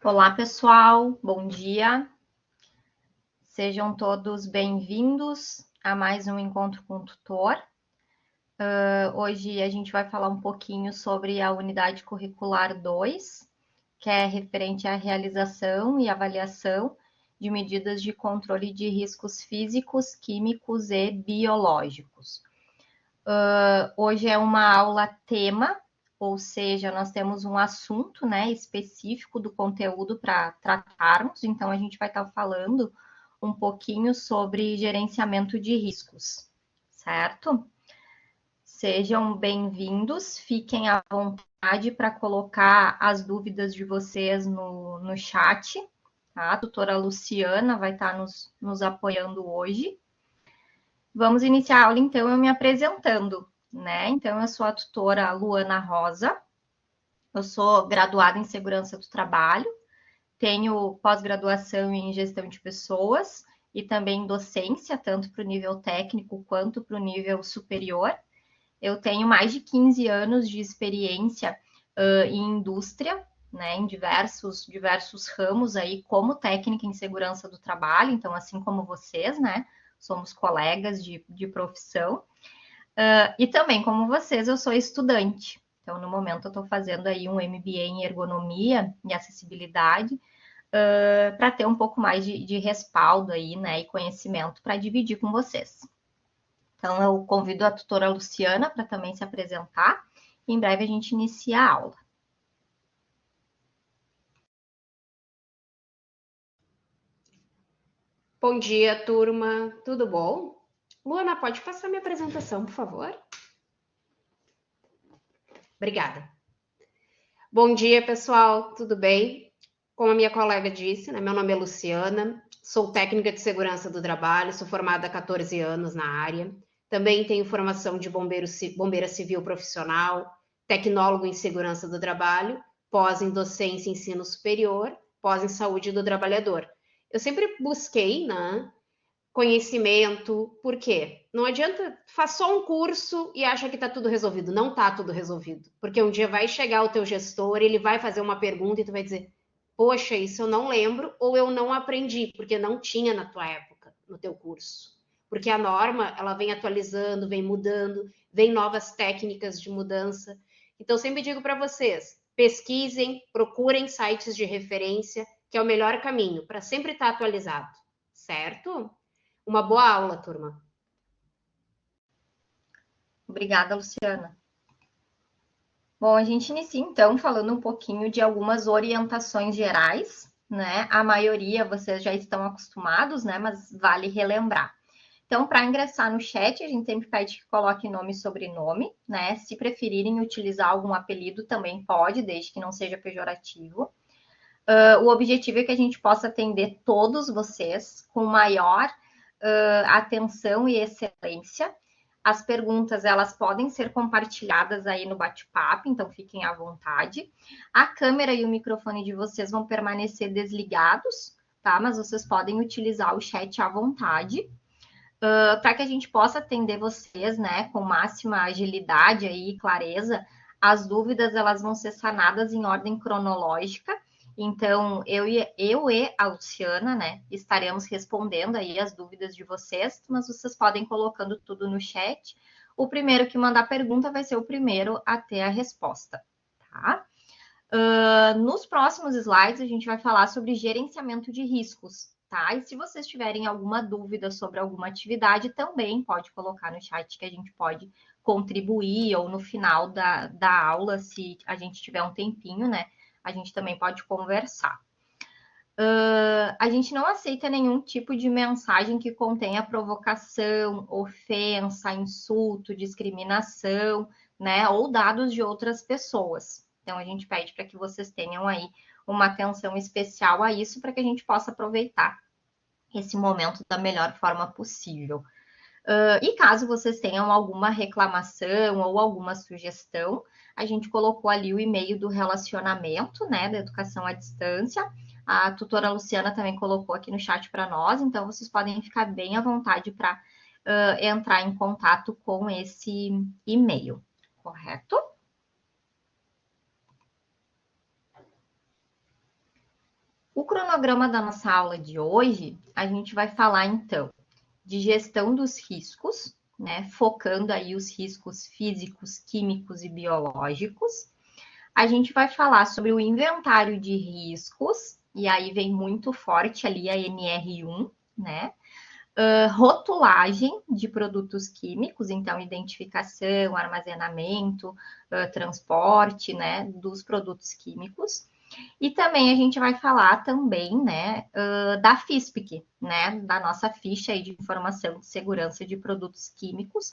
Olá, pessoal, bom dia. Sejam todos bem-vindos a mais um Encontro com o Tutor. Hoje a gente vai falar um pouquinho sobre a unidade curricular 2, que é referente à realização e avaliação de medidas de controle de riscos físicos, químicos e biológicos. Hoje é uma aula tema, ou seja, nós temos um assunto, né, específico do conteúdo para tratarmos, então a gente vai estar falando um pouquinho sobre gerenciamento de riscos, certo? Sejam bem-vindos, fiquem à vontade para colocar as dúvidas de vocês no chat, tá? A tutora Luciana vai estar nos apoiando hoje. Vamos iniciar a aula, então, eu me apresentando, né? Então, eu sou a tutora Luana Rosa, eu sou graduada em Segurança do Trabalho, tenho pós-graduação em Gestão de Pessoas e também docência, tanto para o nível técnico quanto para o nível superior. Eu tenho mais de 15 anos de experiência em indústria, né, em diversos ramos aí, como técnica em segurança do trabalho, então, assim como vocês, né, somos colegas de profissão. E também, como vocês, eu sou estudante. Então, no momento, eu estou fazendo aí um MBA em ergonomia e acessibilidade, para ter um pouco mais de respaldo aí, né, e conhecimento para dividir com vocês. Então, eu convido a tutora Luciana para também se apresentar. E em breve a gente inicia a aula. Bom dia, turma. Tudo bom? Luana, pode passar minha apresentação, por favor? Obrigada. Bom dia, pessoal. Tudo bem? Como a minha colega disse, né, meu nome é Luciana, sou técnica de segurança do trabalho, sou formada há 14 anos na área. Também tenho formação de bombeira civil profissional, tecnólogo em segurança do trabalho, pós em docência e ensino superior, pós em saúde do trabalhador. Eu sempre busquei, né, conhecimento, por quê? Não adianta, faz só um curso e acha que está tudo resolvido. Não está tudo resolvido. Porque um dia vai chegar o teu gestor, ele vai fazer uma pergunta e tu vai dizer, poxa, isso eu não lembro ou eu não aprendi, porque não tinha na tua época, no teu curso. Porque a norma, ela vem atualizando, vem mudando, vem novas técnicas de mudança. Então, sempre digo para vocês, pesquisem, procurem sites de referência, que é o melhor caminho para sempre estar atualizado, certo? Uma boa aula, turma. Obrigada, Luciana. Bom, a gente inicia então falando um pouquinho de algumas orientações gerais, né? A maioria vocês já estão acostumados, né? Mas vale relembrar. Então, para ingressar no chat, a gente sempre pede que coloque nome e sobrenome, né? Se preferirem utilizar algum apelido, também pode, desde que não seja pejorativo. O objetivo é que a gente possa atender todos vocês com maior atenção e excelência. As perguntas, elas podem ser compartilhadas aí no bate-papo, então fiquem à vontade. A câmera e o microfone de vocês vão permanecer desligados, tá? Mas vocês podem utilizar o chat à vontade. Para que a gente possa atender vocês, né, com máxima agilidade aí e clareza, as dúvidas, elas vão ser sanadas em ordem cronológica. Então, eu e a Luciana, né, estaremos respondendo aí as dúvidas de vocês, mas vocês podem ir colocando tudo no chat. O primeiro que mandar pergunta vai ser o primeiro a ter a resposta, tá? Nos próximos slides, a gente vai falar sobre gerenciamento de riscos, tá? E se vocês tiverem alguma dúvida sobre alguma atividade, também pode colocar no chat que a gente pode contribuir, ou no final da aula, se a gente tiver um tempinho, né? A gente também pode conversar. A gente não aceita nenhum tipo de mensagem que contenha provocação, ofensa, insulto, discriminação, né? Ou dados de outras pessoas. Então, a gente pede para que vocês tenham aí uma atenção especial a isso, para que a gente possa aproveitar esse momento da melhor forma possível. E caso vocês tenham alguma reclamação ou alguma sugestão, a gente colocou ali o e-mail do relacionamento, né, da educação à distância. A tutora Luciana também colocou aqui no chat para nós, então vocês podem ficar bem à vontade para entrar em contato com esse e-mail, correto? O cronograma da nossa aula de hoje, a gente vai falar então de gestão dos riscos, né? Focando aí os riscos físicos, químicos e biológicos. A gente vai falar sobre o inventário de riscos, e aí vem muito forte ali a NR1, né? Rotulagem de produtos químicos, então identificação, armazenamento, transporte, né, dos produtos químicos. E também a gente vai falar também, né, da FISPIC, né, da nossa ficha aí de informação de segurança de produtos químicos,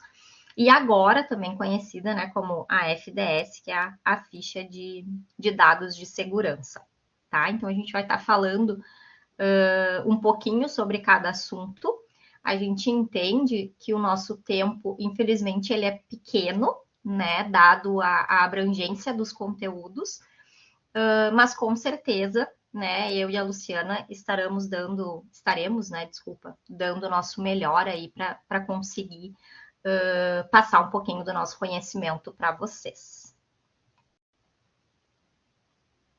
e agora também conhecida, né, como a FDS, que é a ficha de dados de segurança, tá? Então a gente vai estar falando um pouquinho sobre cada assunto. A gente entende que o nosso tempo, infelizmente, ele é pequeno, né, dado a abrangência dos conteúdos, mas com certeza, né, eu e a Luciana estaremos, né, dando o nosso melhor aí para conseguir passar um pouquinho do nosso conhecimento para vocês.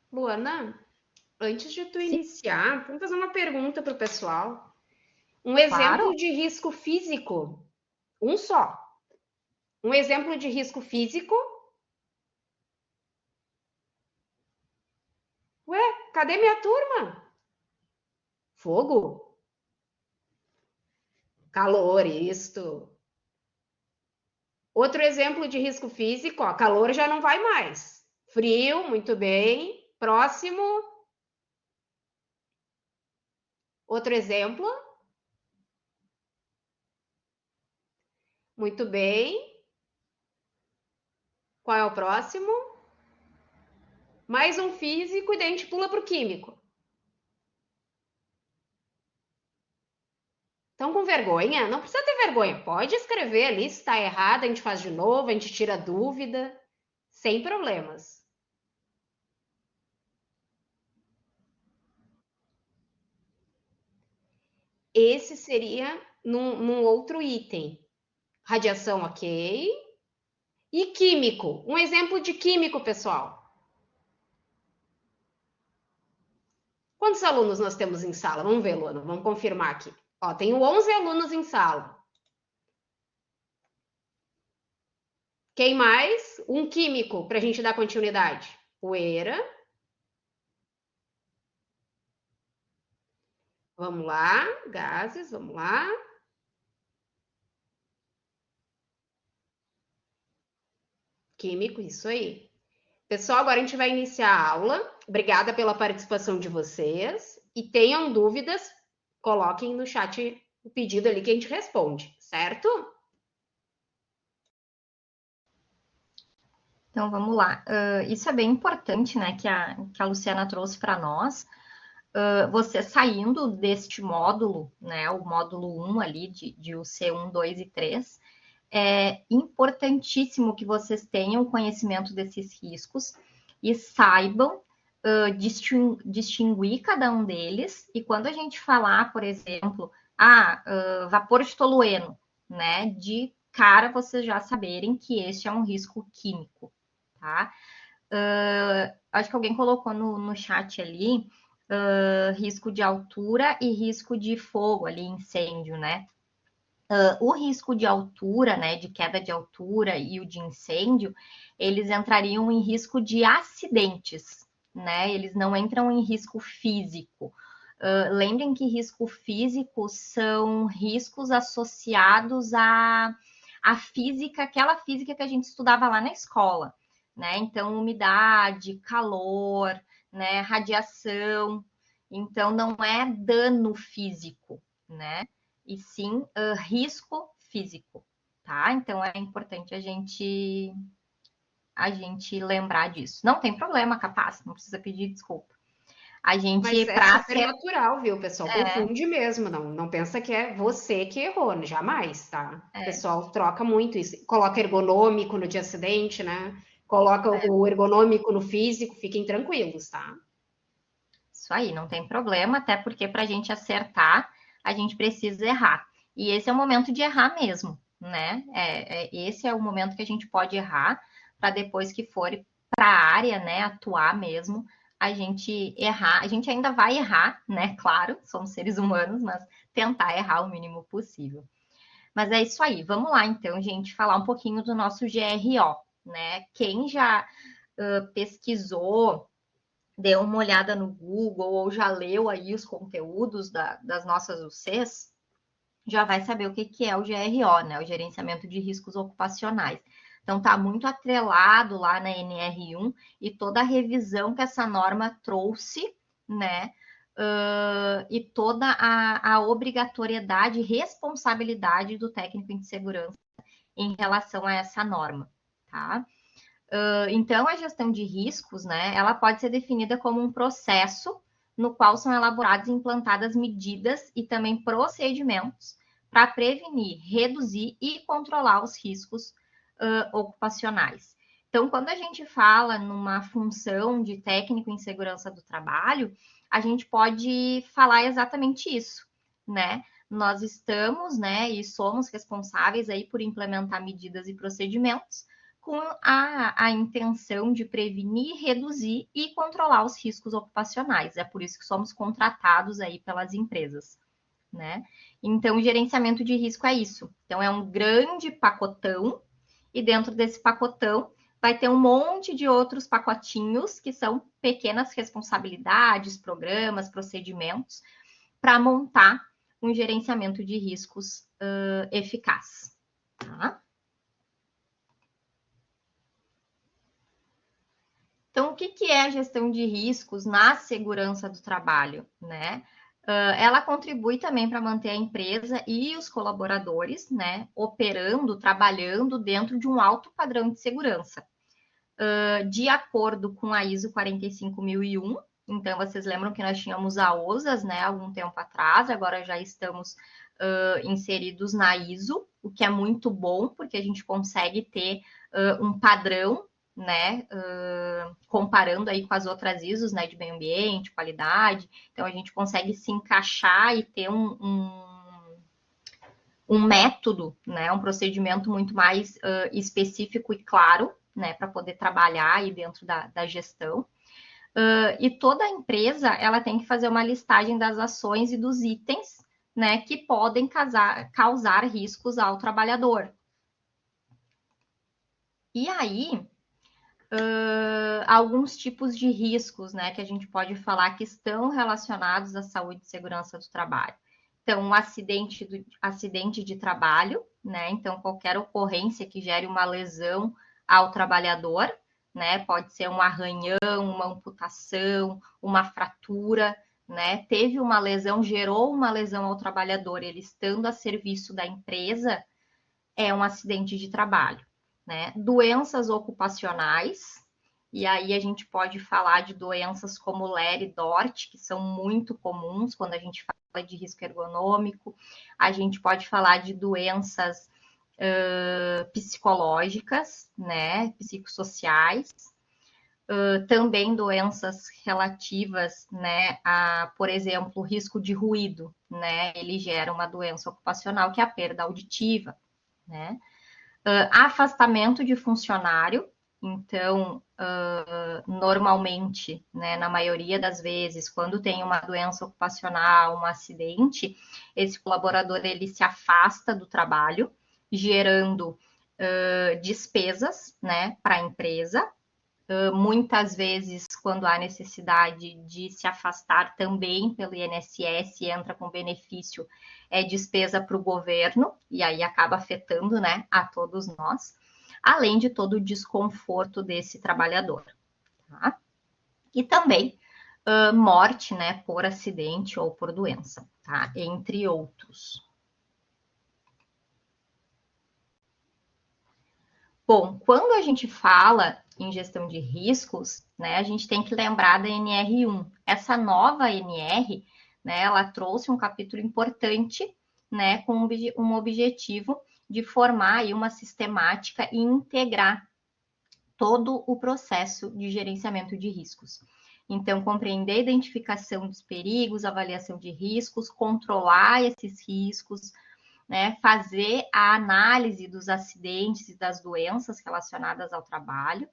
Luana, antes de tu Sim. iniciar, vamos fazer uma pergunta para o pessoal. Um exemplo Claro. de risco físico, um só. Um exemplo de risco físico. Ué, cadê minha turma? Fogo? Calor, isto. Outro exemplo de risco físico, ó, calor já não vai mais. Frio, muito bem. Próximo. Outro exemplo. Muito bem. Qual é o próximo? Mais um físico e daí a gente pula para o químico. Estão com vergonha? Não precisa ter vergonha. Pode escrever ali, se está errado, a gente faz de novo, a gente tira dúvida, sem problemas. Esse seria num outro item. Radiação, ok. E químico. Um exemplo de químico, pessoal. Quantos alunos nós temos em sala? Vamos ver, Luana, vamos confirmar aqui. Ó, tenho 11 alunos em sala. Quem mais? Um químico, para a gente dar continuidade. Poeira. Vamos lá, gases, vamos lá. Químico, isso aí. Pessoal, agora a gente vai iniciar a aula. Obrigada pela participação de vocês. E tenham dúvidas, coloquem no chat o pedido ali que a gente responde, certo? Então vamos lá. Isso é bem importante, né, que a Luciana trouxe para nós. Você saindo deste módulo, né, o módulo 1 ali de UC 1, 2 e 3, é importantíssimo que vocês tenham conhecimento desses riscos e saibam distinguir cada um deles. E quando a gente falar, por exemplo, vapor de tolueno, né, de cara vocês já saberem que este é um risco químico, tá? Acho que alguém colocou no chat ali risco de altura e risco de fogo ali, incêndio, né? O risco de altura, né, de queda de altura e o de incêndio, eles entrariam em risco de acidentes, né? Eles não entram em risco físico. Lembrem que risco físico são riscos associados à física, aquela física que a gente estudava lá na escola, né? Então, umidade, calor, né, radiação. Então, não é dano físico, né? E sim risco físico, tá? Então, é importante a gente lembrar disso. Não tem problema, capaz, não precisa pedir desculpa. A gente, Mas é para super ser. natural, viu? O pessoal confunde mesmo, não pensa que é você que errou, jamais, tá? O pessoal troca muito isso. Coloca ergonômico no de acidente, né? Coloca o ergonômico no físico, fiquem tranquilos, tá? Isso aí, não tem problema, até porque para a gente acertar, a gente precisa errar. E esse é o momento de errar mesmo, né? Esse é o momento que a gente pode errar, para depois que for para a área, né, atuar mesmo, a gente errar, a gente ainda vai errar, né? Claro, somos seres humanos, mas tentar errar o mínimo possível. Mas é isso aí, vamos lá então, gente, falar um pouquinho do nosso GRO, né? Quem já pesquisou, deu uma olhada no Google ou já leu aí os conteúdos das nossas UCs, já vai saber o que é o GRO, né? O Gerenciamento de Riscos Ocupacionais. Então, está muito atrelado lá na NR1 e toda a revisão que essa norma trouxe, né? E toda a obrigatoriedade e responsabilidade do técnico de segurança em relação a essa norma, tá? Então, a gestão de riscos, né, ela pode ser definida como um processo no qual são elaboradas e implantadas medidas e também procedimentos para prevenir, reduzir e controlar os riscos ocupacionais. Então, quando a gente fala numa função de técnico em segurança do trabalho, a gente pode falar exatamente isso, né? Nós estamos, né, e somos responsáveis aí por implementar medidas e procedimentos com a intenção de prevenir, reduzir e controlar os riscos ocupacionais. É por isso que somos contratados aí pelas empresas, né? Então, o gerenciamento de risco é isso. Então, é um grande pacotão e dentro desse pacotão vai ter um monte de outros pacotinhos que são pequenas responsabilidades, programas, procedimentos para montar um gerenciamento de riscos eficaz, tá? Então, o que é a gestão de riscos na segurança do trabalho, né? Ela contribui também para manter a empresa e os colaboradores, né, operando, trabalhando dentro de um alto padrão de segurança. De acordo com a ISO 45001, então vocês lembram que nós tínhamos a OSAS, né, algum tempo atrás, agora já estamos inseridos na ISO, o que é muito bom, porque a gente consegue ter um padrão, né, comparando aí com as outras ISOs, né, de meio ambiente, qualidade, então a gente consegue se encaixar e ter um método, né, um procedimento muito mais específico e claro, né, para poder trabalhar aí dentro da gestão. E toda empresa ela tem que fazer uma listagem das ações e dos itens, né, que podem causar riscos ao trabalhador. E aí, alguns tipos de riscos, né, que a gente pode falar que estão relacionados à saúde e segurança do trabalho. Então, um acidente de trabalho, né? Então, qualquer ocorrência que gere uma lesão ao trabalhador, né? Pode ser um arranhão, uma amputação, uma fratura, né? Teve uma lesão, gerou uma lesão ao trabalhador, ele estando a serviço da empresa, é um acidente de trabalho, né? Doenças ocupacionais, e aí a gente pode falar de doenças como LER e DORT, que são muito comuns quando a gente fala de risco ergonômico. A gente pode falar de doenças psicológicas, né, psicossociais. Também doenças relativas, né, a, por exemplo, o risco de ruído, né, ele gera uma doença ocupacional que é a perda auditiva, né. Afastamento de funcionário, então, normalmente, né, na maioria das vezes, quando tem uma doença ocupacional, um acidente, esse colaborador ele se afasta do trabalho, gerando despesas, né, para a empresa. Muitas vezes, quando há necessidade de se afastar também pelo INSS, entra com benefício, é despesa para o governo, e aí acaba afetando, né, a todos nós, além de todo o desconforto desse trabalhador. Tá? E também morte, né, por acidente ou por doença, tá? Entre outros. Bom, quando a gente fala em gestão de riscos, né, a gente tem que lembrar da NR1. Essa nova NR, né, ela trouxe um capítulo importante, né, com um objetivo de formar aí uma sistemática e integrar todo o processo de gerenciamento de riscos. Então, compreender a identificação dos perigos, avaliação de riscos, controlar esses riscos, né, fazer a análise dos acidentes e das doenças relacionadas ao trabalho,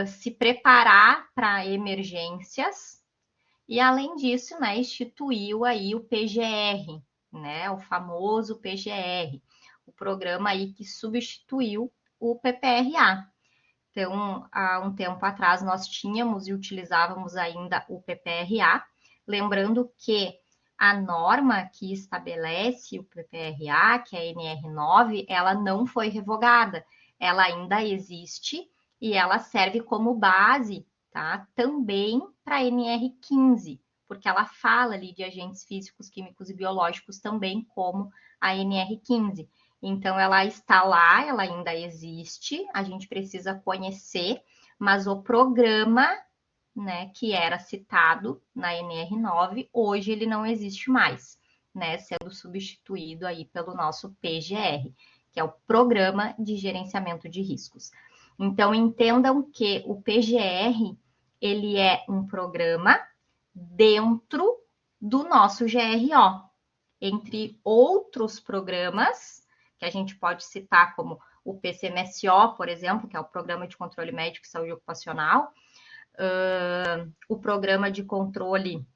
se preparar para emergências e, além disso, né, instituiu aí o PGR, né, o famoso PGR, o programa aí que substituiu o PPRA. Então, há um tempo atrás, nós tínhamos e utilizávamos ainda o PPRA, lembrando que a norma que estabelece o PPRA, que é a NR9, ela não foi revogada, ela ainda existe e ela serve como base, tá? Também para a NR15, porque ela fala ali de agentes físicos, químicos e biológicos também como a NR15. Então, ela está lá, ela ainda existe, a gente precisa conhecer, mas o programa, né, que era citado na NR9, hoje ele não existe mais, né, sendo substituído aí pelo nosso PGR, que é o Programa de Gerenciamento de Riscos. Então, entendam que o PGR, ele é um programa dentro do nosso GRO, entre outros programas que a gente pode citar como o PCMSO, por exemplo, que é o Programa de Controle Médico e Saúde Ocupacional, o Programa de Controle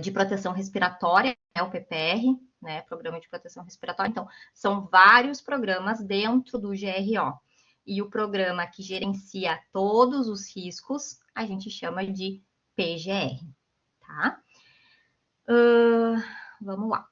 de Proteção Respiratória, né, o PPR, né, Programa de Proteção Respiratória. Então, são vários programas dentro do GRO. E o programa que gerencia todos os riscos, a gente chama de PGR, tá? Vamos lá.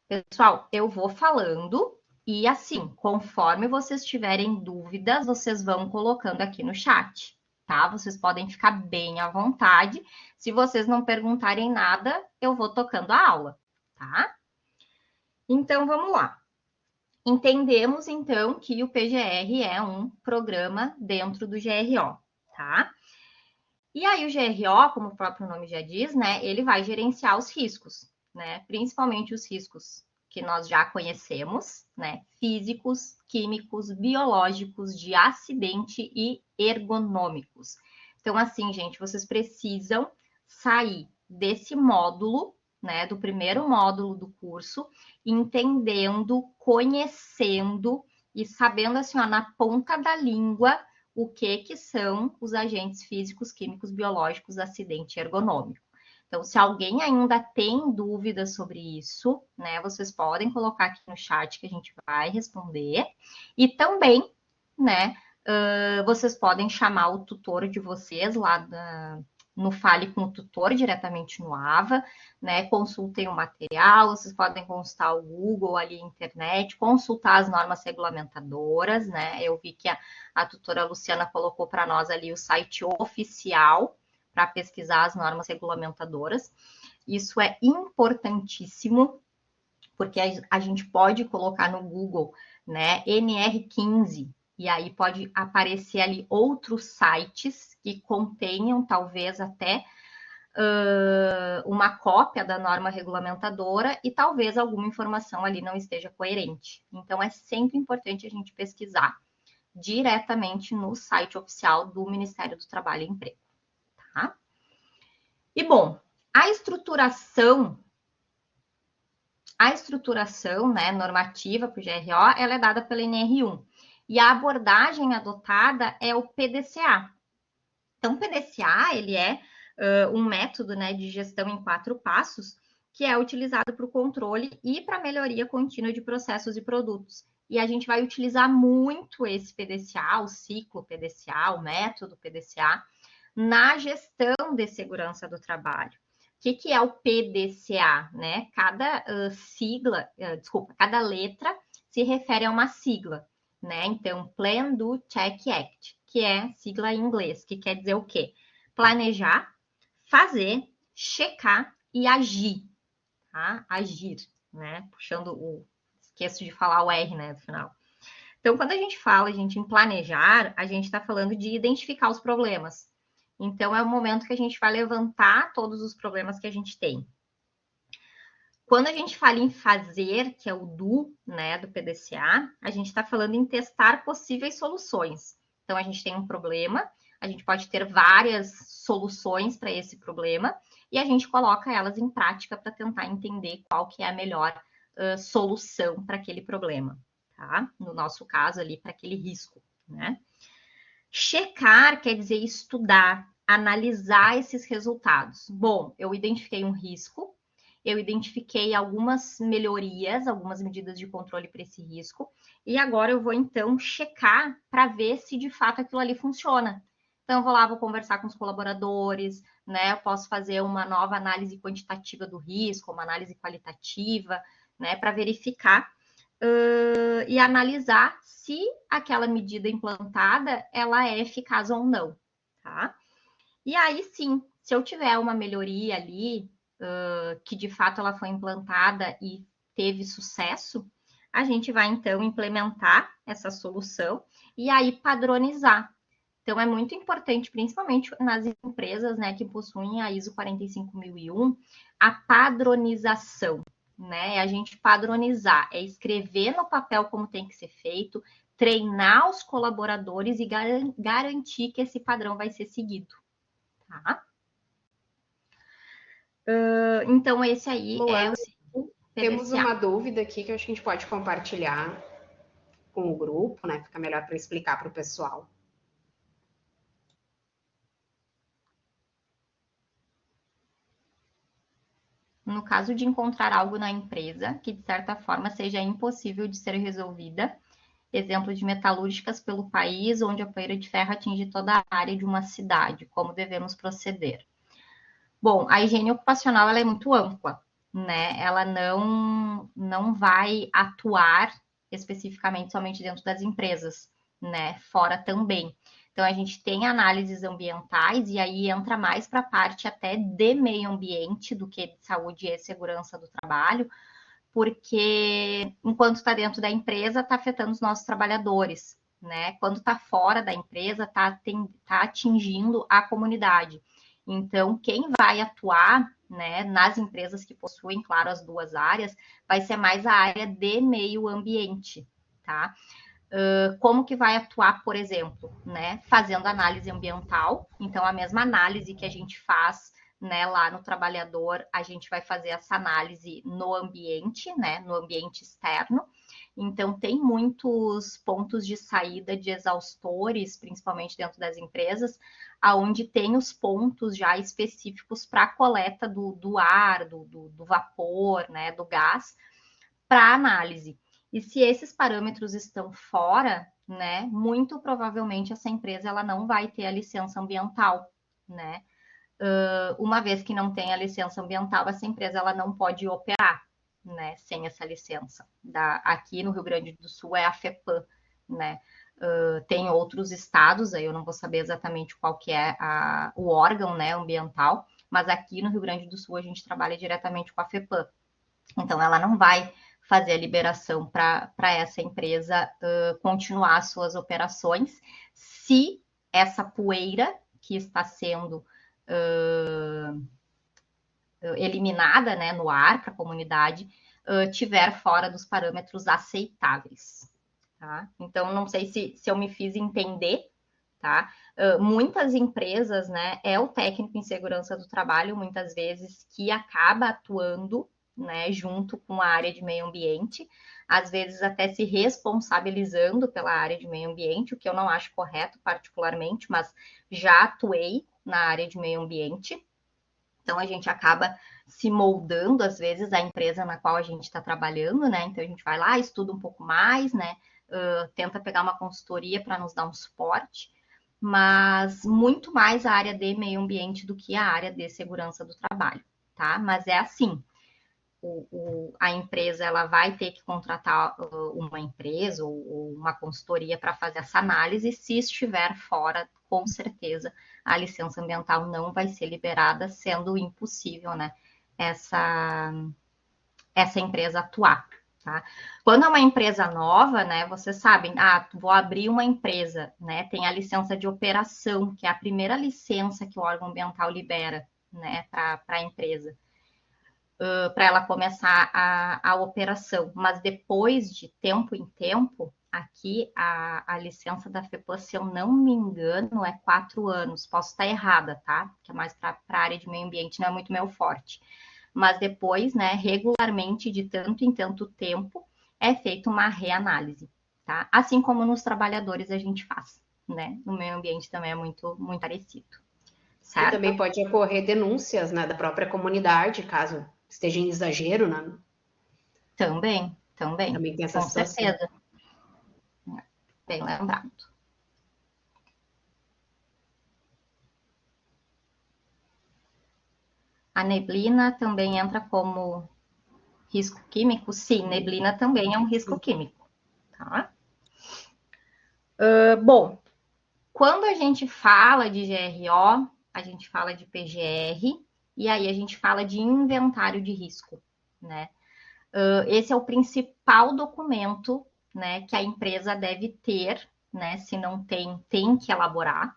Pessoal, eu vou falando e assim, conforme vocês tiverem dúvidas, vocês vão colocando aqui no chat, tá? Vocês podem ficar bem à vontade. Se vocês não perguntarem nada, eu vou tocando a aula, tá? Então, vamos lá. Entendemos, então, que o PGR é um programa dentro do GRO, tá? E aí, o GRO, como o próprio nome já diz, né, ele vai gerenciar os riscos, né? Principalmente os riscos que nós já conhecemos, né? Físicos, químicos, biológicos, de acidente e ergonômicos. Então, assim, gente, vocês precisam sair desse módulo, né? Do primeiro módulo do curso, entendendo, conhecendo e sabendo, assim, ó, na ponta da língua, o que são os agentes físicos, químicos, biológicos, acidente ergonômico. Então, se alguém ainda tem dúvidas sobre isso, né, vocês podem colocar aqui no chat que a gente vai responder. E também, né, vocês podem chamar o tutor de vocês lá no Fale com o Tutor, diretamente no AVA, né? Consultem o material, vocês podem consultar o Google ali, internet, consultar as normas regulamentadoras, né? Eu vi que a tutora Luciana colocou para nós ali o site oficial para pesquisar as normas regulamentadoras. Isso é importantíssimo, porque a gente pode colocar no Google, né, NR15, e aí pode aparecer ali outros sites que contenham talvez até uma cópia da norma regulamentadora e talvez alguma informação ali não esteja coerente. Então, é sempre importante a gente pesquisar diretamente no site oficial do Ministério do Trabalho e Emprego, tá? E, bom, a estruturação, né, normativa para o GRO, ela é dada pela NR1. E a abordagem adotada é o PDCA. Então, o PDCA, ele é um método, né, de gestão em 4 passos, que é utilizado para o controle e para a melhoria contínua de processos e produtos. E a gente vai utilizar muito esse PDCA, o ciclo PDCA, o método PDCA, na gestão de segurança do trabalho. O que é o PDCA, né? Cada cada letra se refere a uma sigla, né? Então, Plan, Do, Check, Act, que é sigla em inglês, que quer dizer o quê? Planejar, fazer, checar e agir, tá? Agir, né? Puxando esqueço de falar o R, né, no final. Então, quando a gente fala, em planejar, a gente está falando de identificar os problemas. Então, é o momento que a gente vai levantar todos os problemas que a gente tem. Quando a gente fala em fazer, que é o do, né, do PDCA, a gente está falando em testar possíveis soluções. Então, a gente tem um problema, a gente pode ter várias soluções para esse problema e a gente coloca elas em prática para tentar entender qual que é a melhor solução para aquele problema, tá? No nosso caso ali, para aquele risco, né? Checar quer dizer estudar, analisar esses resultados. Bom, eu identifiquei um risco, eu identifiquei algumas melhorias, algumas medidas de controle para esse risco, e agora eu vou então checar para ver se de fato aquilo ali funciona. Então, eu vou lá, vou conversar com os colaboradores, né? Eu posso fazer uma nova análise quantitativa do risco, uma análise qualitativa, né? Para verificar e analisar se aquela medida implantada ela é eficaz ou não, tá? E aí sim, se eu tiver uma melhoria ali, que de fato ela foi implantada e teve sucesso, a gente vai então implementar essa solução e aí padronizar. Então, é muito importante, principalmente nas empresas, né, que possuem a ISO 45001, a padronização, né? A gente padronizar, é escrever no papel como tem que ser feito, treinar os colaboradores e garantir que esse padrão vai ser seguido, tá? Então, esse aí é Luana, o temos PDCA. uma dúvida aqui que eu acho que a gente pode compartilhar com o grupo, né? Fica melhor para explicar para o pessoal. No caso de encontrar algo na empresa que, de certa forma, seja impossível de ser resolvida, exemplo de metalúrgicas pelo país onde a poeira de ferro atinge toda a área de uma cidade, como devemos proceder? Bom, a higiene ocupacional ela é muito ampla, né? Ela não vai atuar especificamente somente dentro das empresas, né? Fora também. Então a gente tem análises ambientais e aí entra mais para a parte até de meio ambiente do que de saúde e segurança do trabalho, porque enquanto está dentro da empresa está afetando os nossos trabalhadores, né? Quando está fora da empresa está atingindo a comunidade. Então, quem vai atuar, né, nas empresas que possuem, claro, as duas áreas, vai ser mais a área de meio ambiente, tá? Como que vai atuar, por exemplo, né, fazendo análise ambiental. Então, a mesma análise que a gente faz, né, lá no trabalhador, a gente vai fazer essa análise no ambiente, né, no ambiente externo. Então, tem muitos pontos de saída de exaustores, principalmente dentro das empresas, aonde tem os pontos já específicos para a coleta do ar, do vapor, né, do gás, para análise. E se esses parâmetros estão fora, né, muito provavelmente essa empresa ela não vai ter a licença ambiental, né? Uma vez que não tem a licença ambiental, essa empresa ela não pode operar, né, sem essa licença. Aqui no Rio Grande do Sul é a FEPAM, né? Tem outros estados, aí eu não vou saber exatamente qual que é o órgão, né, ambiental, mas aqui no Rio Grande do Sul a gente trabalha diretamente com a FEPAM. Então, ela não vai fazer a liberação para essa empresa continuar suas operações se essa poeira que está sendo eliminada, né, no ar para a comunidade tiver fora dos parâmetros aceitáveis. Tá? Então, não sei se eu me fiz entender, tá? Muitas empresas, né, é o técnico em segurança do trabalho, muitas vezes, que acaba atuando, né, junto com a área de meio ambiente, às vezes até se responsabilizando pela área de meio ambiente, o que eu não acho correto particularmente, mas já atuei na área de meio ambiente. Então, a gente acaba se moldando, às vezes, a empresa na qual a gente está trabalhando, né? Então, a gente vai lá, estuda um pouco mais, né? Tenta pegar uma consultoria para nos dar um suporte, mas muito mais a área de meio ambiente do que a área de segurança do trabalho, tá? Mas é assim, a empresa ela vai ter que contratar uma empresa ou uma consultoria para fazer essa análise. Se estiver fora, com certeza a licença ambiental não vai ser liberada, sendo impossível, né, essa empresa atuar. Tá? Quando é uma empresa nova, né, vocês sabem, vou abrir uma empresa, né, tem a licença de operação, que é a primeira licença que o órgão ambiental libera, né, para a empresa, para ela começar a operação. Mas depois de tempo em tempo, aqui a licença da FEPAM, se eu não me engano, é 4 anos. Posso estar errada, tá? Que é mais para a área de meio ambiente, não é muito meu forte. Mas depois, né, regularmente, de tanto em tanto tempo, é feita uma reanálise, tá? Assim como nos trabalhadores a gente faz. né, no meio ambiente também é muito, muito parecido. E Certo? também pode ocorrer denúncias, né, da própria comunidade, caso esteja em exagero, né? Também, Também tem essa com situação. certeza. Bem lembrado. A neblina também entra como risco químico? Sim, neblina também é um risco químico, tá? Bom, quando a gente fala de GRO, a gente fala de PGR e aí a gente fala de inventário de risco, né? Esse é o principal documento, né, que a empresa deve ter, né? Se não tem, tem que elaborar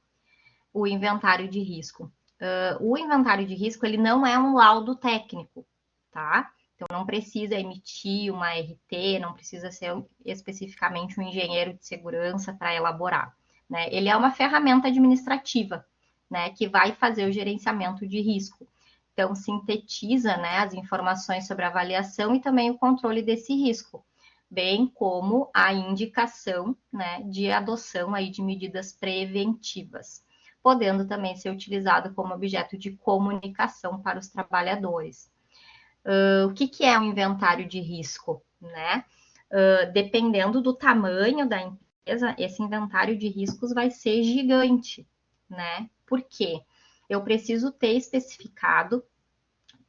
o inventário de risco. O inventário de risco ele não é um laudo técnico, tá? Então não precisa emitir uma RT, não precisa ser especificamente um engenheiro de segurança para elaborar, né? Ele é uma ferramenta administrativa, né, que vai fazer o gerenciamento de risco. Então sintetiza, né, as informações sobre a avaliação e também o controle desse risco, bem como a indicação, né, de adoção aí de medidas preventivas, podendo também ser utilizado como objeto de comunicação para os trabalhadores. O que é um inventário de risco, né? Dependendo do tamanho da empresa, esse inventário de riscos vai ser gigante, né? Por quê? Eu preciso ter especificado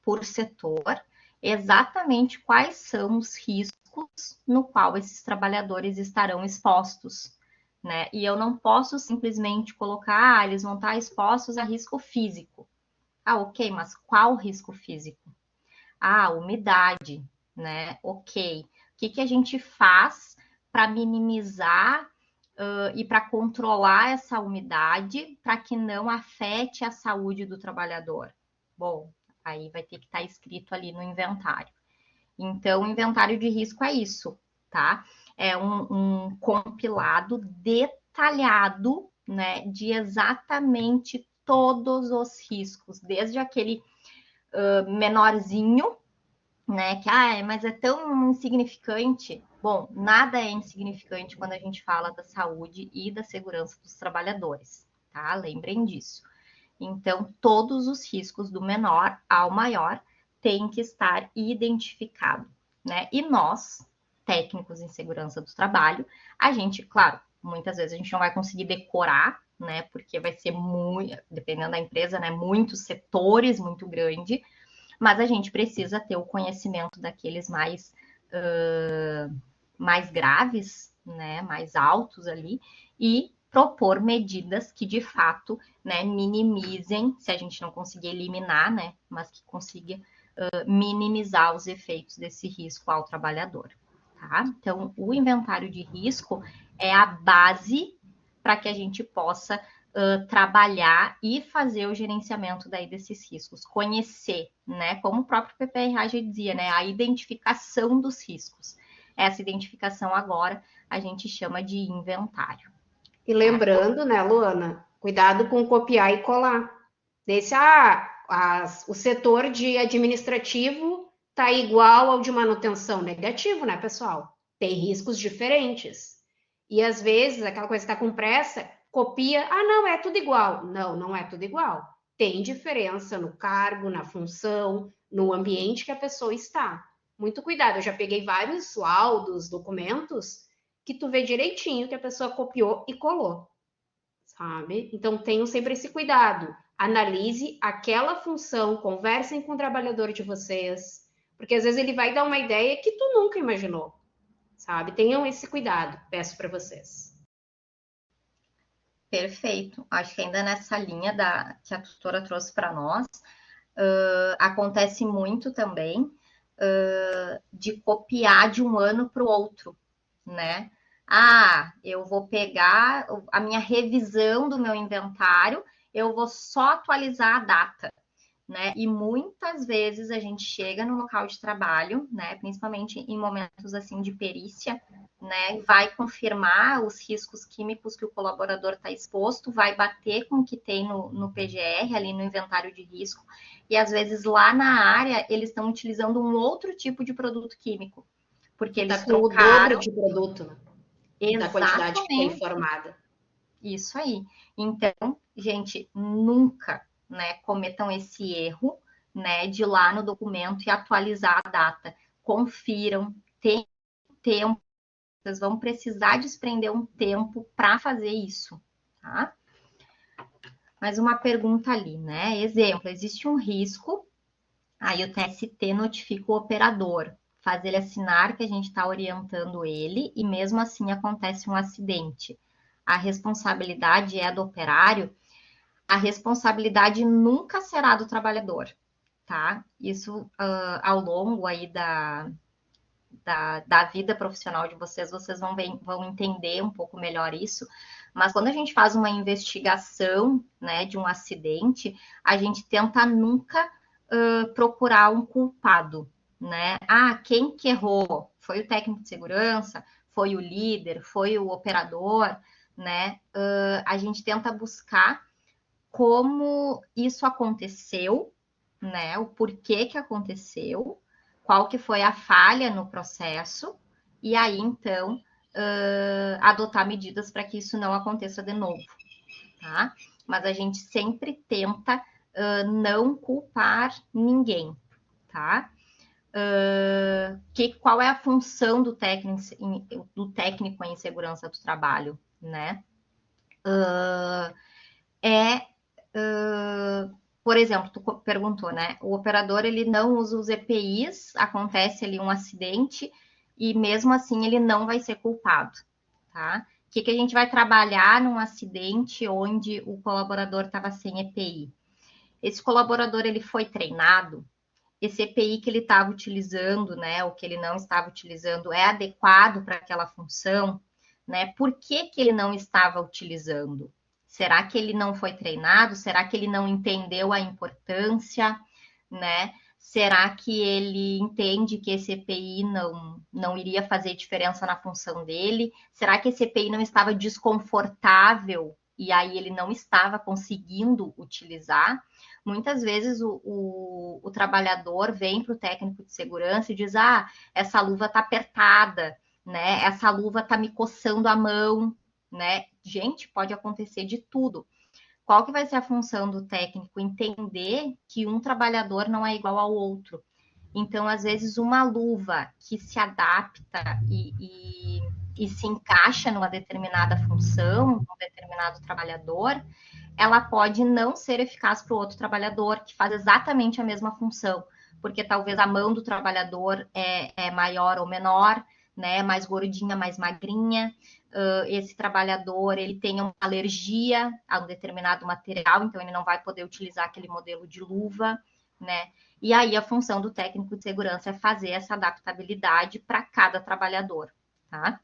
por setor exatamente quais são os riscos no qual esses trabalhadores estarão expostos, né? E eu não posso simplesmente colocar, eles vão estar expostos a risco físico. Ah, ok, mas qual risco físico? Ah, umidade, né? Ok. O que a gente faz para minimizar e para controlar essa umidade para que não afete a saúde do trabalhador? Bom, aí vai ter que estar escrito ali no inventário. Então, o inventário de risco é isso, tá? É um compilado detalhado, né, de exatamente todos os riscos, desde aquele menorzinho, né, que mas é tão insignificante. Bom, nada é insignificante quando a gente fala da saúde e da segurança dos trabalhadores, tá? Lembrem disso. Então, todos os riscos do menor ao maior têm que estar identificado, né? E nós, técnicos em segurança do trabalho, a gente, claro, muitas vezes a gente não vai conseguir decorar, né? Porque vai ser muito, dependendo da empresa, né? Muitos setores, muito grande, mas a gente precisa ter o conhecimento daqueles mais graves, né, mais altos ali, e propor medidas que de fato, né, minimizem, se a gente não conseguir eliminar, né, mas que consiga minimizar os efeitos desse risco ao trabalhador. Tá? Então, o inventário de risco é a base para que a gente possa trabalhar e fazer o gerenciamento daí desses riscos, conhecer, né? Como o próprio PPRA já dizia, né? A identificação dos riscos. Essa identificação agora a gente chama de inventário. E Certo? lembrando, né, Luana, cuidado com copiar e colar. Desse, o setor de administrativo está igual ao de manutenção, negativo, né, pessoal? Tem riscos diferentes. E às vezes, aquela coisa que está com pressa, copia, não, é tudo igual. Não, não é tudo igual. Tem diferença no cargo, na função, no ambiente que a pessoa está. Muito cuidado, eu já peguei vários laudos, documentos, que tu vê direitinho que a pessoa copiou e colou, sabe? Então tenham sempre esse cuidado. Analise aquela função, conversem com o trabalhador de vocês, porque às vezes ele vai dar uma ideia que tu nunca imaginou, sabe? Tenham esse cuidado, peço para vocês. Perfeito. Acho que ainda nessa linha que a tutora trouxe para nós, acontece muito também de copiar de um ano para o outro, né? Eu vou pegar a minha revisão do meu inventário, eu vou só atualizar a data, né? E muitas vezes a gente chega no local de trabalho, né? Principalmente em momentos assim de perícia, né? Vai confirmar os riscos químicos que o colaborador está exposto, vai bater com o que tem no PGR, ali no inventário de risco, e às vezes lá na área eles estão utilizando um outro tipo de produto químico, porque E tá eles com o dobro trocaram de produto, né, da quantidade que foi exatamente. informada. Isso aí. Então, gente, nunca, né, cometam esse erro, né, de ir lá no documento e atualizar a data. Confiram, tem tempo, vocês vão precisar desprender um tempo para fazer isso, tá? Mais uma pergunta ali, né? Exemplo, existe um risco, aí o TST notifica o operador, faz ele assinar que a gente está orientando ele e mesmo assim acontece um acidente. A responsabilidade é do operário? A responsabilidade nunca será do trabalhador, tá? Isso ao longo aí da vida profissional de vocês, vocês vão entender um pouco melhor isso. Mas quando a gente faz uma investigação, né, de um acidente, a gente tenta nunca procurar um culpado, né? Ah, quem que errou? Foi o técnico de segurança? Foi o líder? Foi o operador? Né? A gente tenta buscar como isso aconteceu, né? O porquê que aconteceu, qual que foi a falha no processo, e aí então adotar medidas para que isso não aconteça de novo, tá? Mas a gente sempre tenta não culpar ninguém, tá? Qual é a função do técnico em segurança do trabalho, né? É por exemplo, tu perguntou, né? O operador ele não usa os EPIs, acontece ali um acidente e mesmo assim ele não vai ser culpado, tá? O que a gente vai trabalhar num acidente onde o colaborador estava sem EPI? Esse colaborador ele foi treinado, esse EPI que ele estava utilizando, né, ou que ele não estava utilizando, é adequado para aquela função, né? Por que ele não estava utilizando? Será que ele não foi treinado? Será que ele não entendeu a importância, né? Será que ele entende que esse EPI não iria fazer diferença na função dele? Será que esse EPI não estava desconfortável e aí ele não estava conseguindo utilizar? Muitas vezes o trabalhador vem para o técnico de segurança e diz: ah, essa luva está apertada, né? Essa luva está me coçando a mão, né? Gente, pode acontecer de tudo. Qual que vai ser a função do técnico? Entender que um trabalhador não é igual ao outro. Então, às vezes, uma luva que se adapta e se encaixa numa determinada função, num determinado trabalhador, ela pode não ser eficaz para o outro trabalhador, que faz exatamente a mesma função, porque talvez a mão do trabalhador é maior ou menor, né, mais gordinha, mais magrinha, esse trabalhador ele tem uma alergia a um determinado material, então ele não vai poder utilizar aquele modelo de luva, né? E aí a função do técnico de segurança é fazer essa adaptabilidade para cada trabalhador, tá?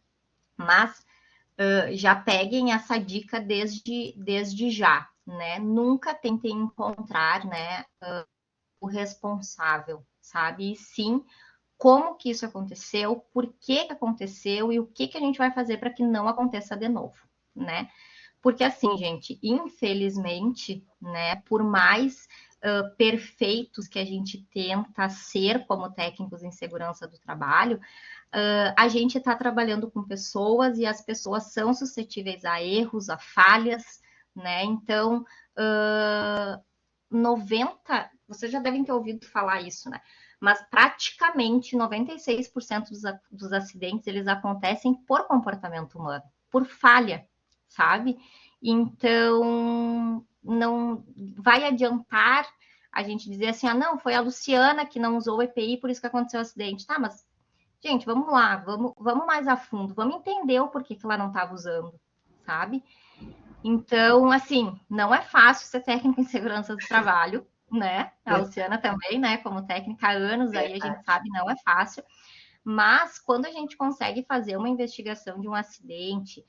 Mas já peguem essa dica desde já, né? Nunca tentem encontrar, né, o responsável, sabe? E sim, como que isso aconteceu, por que aconteceu e o que a gente vai fazer para que não aconteça de novo, né? Porque assim, gente, infelizmente, né, por mais perfeitos que a gente tenta ser como técnicos em segurança do trabalho, a gente está trabalhando com pessoas e as pessoas são suscetíveis a erros, a falhas, né? Então, 90, vocês já devem ter ouvido falar isso, né? Mas praticamente 96% dos acidentes eles acontecem por comportamento humano, por falha, sabe? Então, não vai adiantar a gente dizer assim, ah, não, foi a Luciana que não usou o EPI, por isso que aconteceu o acidente. Tá, mas gente, vamos lá, vamos mais a fundo, vamos entender o porquê que ela não estava usando, sabe? Então, assim, não é fácil ser técnica em segurança do trabalho, né? A Luciana também, né? Como técnica há anos, aí a gente sabe, não é fácil. Mas quando a gente consegue fazer uma investigação de um acidente,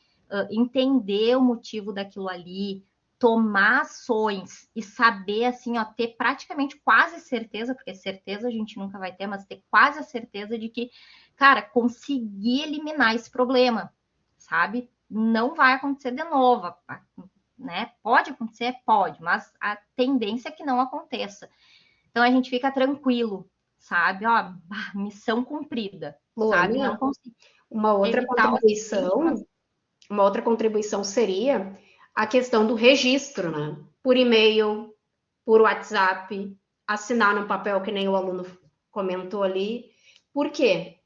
entender o motivo daquilo ali, tomar ações e saber, assim, ó, ter praticamente quase certeza, porque certeza a gente nunca vai ter, mas ter quase a certeza de que, cara, conseguir eliminar esse problema, sabe? Não vai acontecer de novo, né? Pode acontecer? Pode, mas a tendência é que não aconteça. Então a gente fica tranquilo, sabe? Ó, missão cumprida, sabe? Não Luana, consigo uma outra evitar o acidente, mas... contribuição seria a questão do registro, né? Por e-mail, por WhatsApp, assinar num papel que nem o aluno comentou ali. Por quê?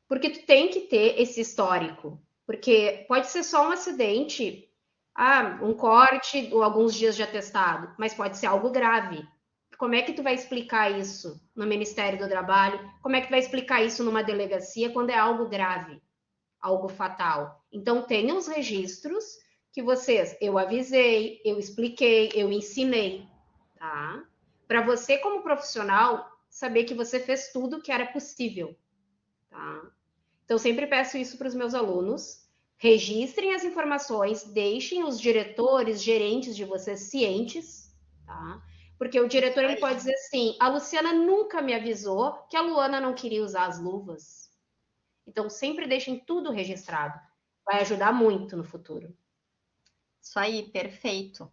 Porque tu tem que ter esse histórico. Porque pode ser só um acidente, um corte ou alguns dias de atestado, mas pode ser algo grave. Como é que tu vai explicar isso no Ministério do Trabalho? Como é que tu vai explicar isso numa delegacia quando é algo grave, algo fatal? Então, tenha os registros que eu avisei, eu expliquei, eu ensinei, tá? Para você, como profissional, saber que você fez tudo o que era possível, tá? Então, sempre peço isso para os meus alunos. Registrem as informações, deixem os diretores, gerentes de vocês cientes, tá? Porque o diretor ele pode dizer assim: a Luciana nunca me avisou que a Luana não queria usar as luvas. Então, sempre deixem tudo registrado. Vai ajudar muito no futuro. Isso aí, perfeito.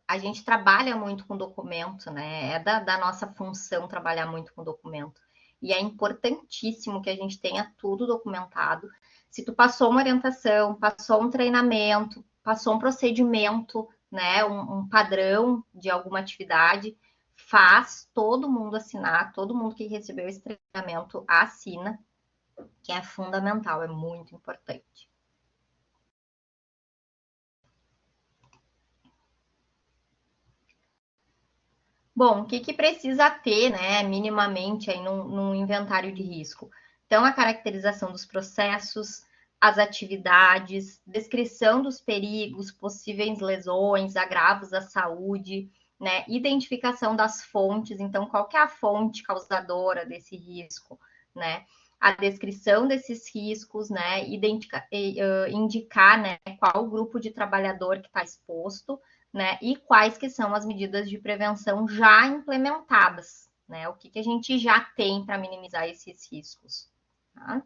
A gente trabalha muito com documento, né? É da nossa função trabalhar muito com documento. E é importantíssimo que a gente tenha tudo documentado. Se tu passou uma orientação, passou um treinamento, passou um procedimento, né? Um padrão de alguma atividade, faz todo mundo assinar, todo mundo que recebeu esse treinamento assina, que é fundamental, é muito importante. Bom, o que, que precisa ter, né, minimamente aí num inventário de risco? Então, a caracterização dos processos, as atividades, descrição dos perigos, possíveis lesões, agravos à saúde, né, identificação das fontes, então, qual que é a fonte causadora desse risco, né, a descrição desses riscos, né, indicar, né, qual o grupo de trabalhador que está exposto, né, e quais que são as medidas de prevenção já implementadas, né, o que, que a gente já tem para minimizar esses riscos. Tá?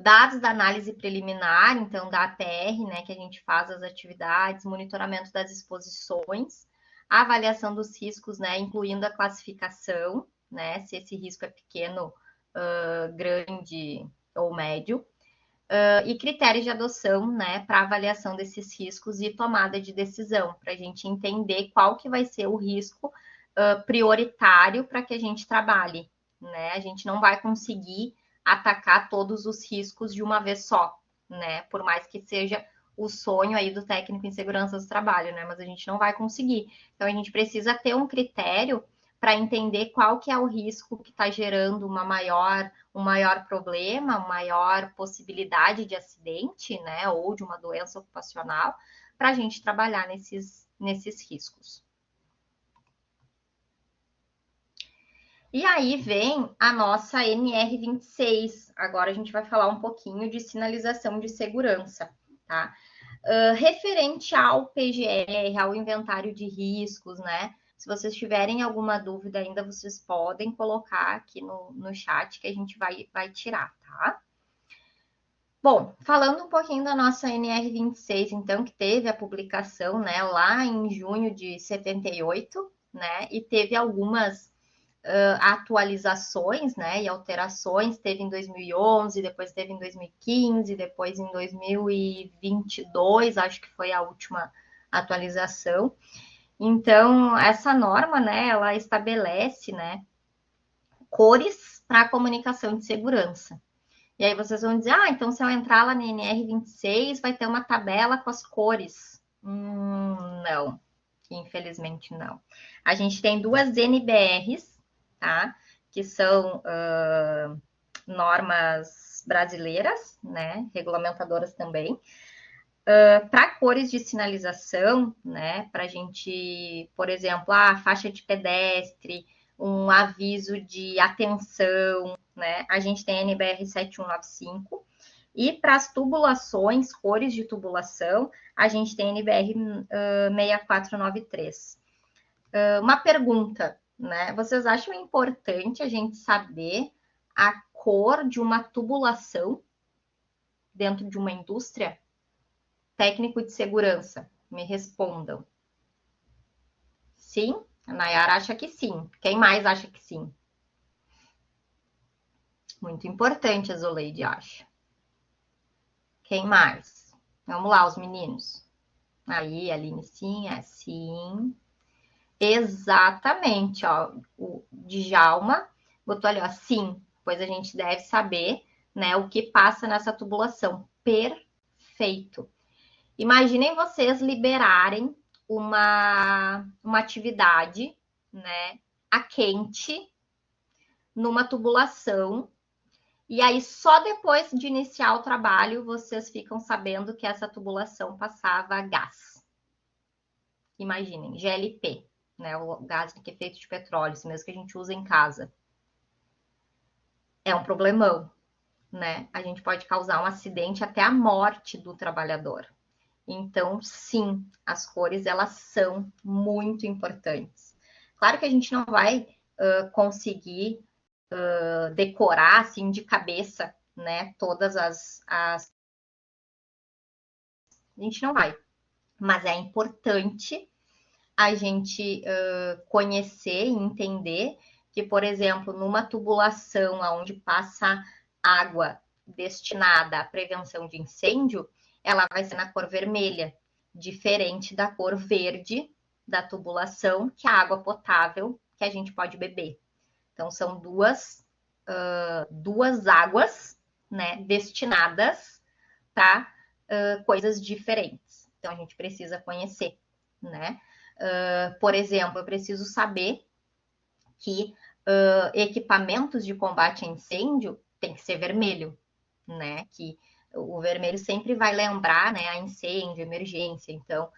Dados da análise preliminar, então da ATR, né, que a gente faz as atividades, monitoramento das exposições, a avaliação dos riscos, né, incluindo a classificação, né, se esse risco é pequeno, grande ou médio, e critérios de adoção, né, para avaliação desses riscos e tomada de decisão, para a gente entender qual que vai ser o risco prioritário para que a gente trabalhe, né? A gente não vai conseguir atacar todos os riscos de uma vez só, né? Por mais que seja o sonho aí do técnico em segurança do trabalho, né? Mas a gente não vai conseguir. Então a gente precisa ter um critério para entender qual que é o risco que está gerando um maior problema, uma maior possibilidade de acidente, né, ou de uma doença ocupacional, para a gente trabalhar nesses riscos. E aí vem a nossa NR26. Agora a gente vai falar um pouquinho de sinalização de segurança, tá? Referente ao PGR, ao inventário de riscos, né? Se vocês tiverem alguma dúvida ainda, vocês podem colocar aqui no chat que a gente vai tirar, tá? Bom, falando um pouquinho da nossa NR26, então, que teve a publicação, né, lá em junho de 78, né, e teve algumas atualizações, né, e alterações, teve em 2011, depois teve em 2015, depois em 2022, acho que foi a última atualização. Então, essa norma, né, ela estabelece, né, cores para a comunicação de segurança. E aí vocês vão dizer, então se eu entrar lá na NR26, vai ter uma tabela com as cores. Não, infelizmente não. A gente tem duas NBRs, tá? Que são normas brasileiras, né? Regulamentadoras também. Para cores de sinalização, né? Para a gente, por exemplo, faixa de pedestre, um aviso de atenção, né? A gente tem a NBR 7195. E para as tubulações, cores de tubulação, a gente tem a NBR 6493. Uma pergunta, né? Vocês acham importante a gente saber a cor de uma tubulação dentro de uma indústria? Técnico de segurança, me respondam. Sim? A Nayara acha que sim. Quem mais acha que sim? Muito importante, a Zoleide acha. Quem mais? Vamos lá, os meninos. Aí, Aline, sim, é sim. Exatamente, ó. O Djalma botou ali, ó, sim, pois a gente deve saber, né, o que passa nessa tubulação. Perfeito. Imaginem vocês liberarem uma atividade, né, a quente numa tubulação. E aí, só depois de iniciar o trabalho, vocês ficam sabendo que essa tubulação passava gás. Imaginem, GLP, né? O gás de efeito de petróleo, esse mesmo que a gente usa em casa. É um problemão, né? A gente pode causar um acidente até a morte do trabalhador. Então, sim, as cores elas são muito importantes. Claro que a gente não vai conseguir decorar assim de cabeça, né? Todas as. A gente não vai, mas é importante a gente conhecer e entender que, por exemplo, numa tubulação onde passa água destinada à prevenção de incêndio, ela vai ser na cor vermelha, diferente da cor verde da tubulação, que é a água potável que a gente pode beber. Então, são duas águas, né, destinadas para coisas diferentes. Então, a gente precisa conhecer, né? Por exemplo, eu preciso saber que equipamentos de combate a incêndio tem que ser vermelho, né? Que o vermelho sempre vai lembrar, né, a incêndio, emergência. Então,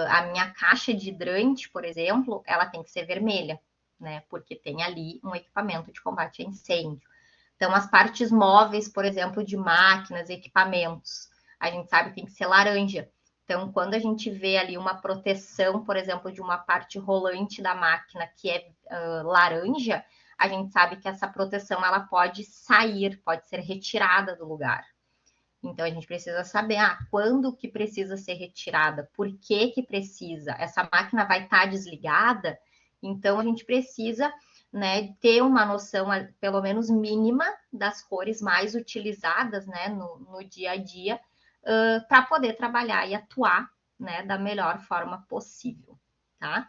a minha caixa de hidrante, por exemplo, ela tem que ser vermelha, né? Porque tem ali um equipamento de combate a incêndio. Então, as partes móveis, por exemplo, de máquinas, equipamentos, a gente sabe que tem que ser laranja. Então, quando a gente vê ali uma proteção, por exemplo, de uma parte rolante da máquina que é laranja, a gente sabe que essa proteção ela pode sair, pode ser retirada do lugar. Então, a gente precisa saber quando que precisa ser retirada, por que que precisa. Essa máquina vai estar desligada, então a gente precisa, né, ter uma noção, pelo menos mínima, das cores mais utilizadas, né, no dia a dia, para poder trabalhar e atuar, né, da melhor forma possível, tá?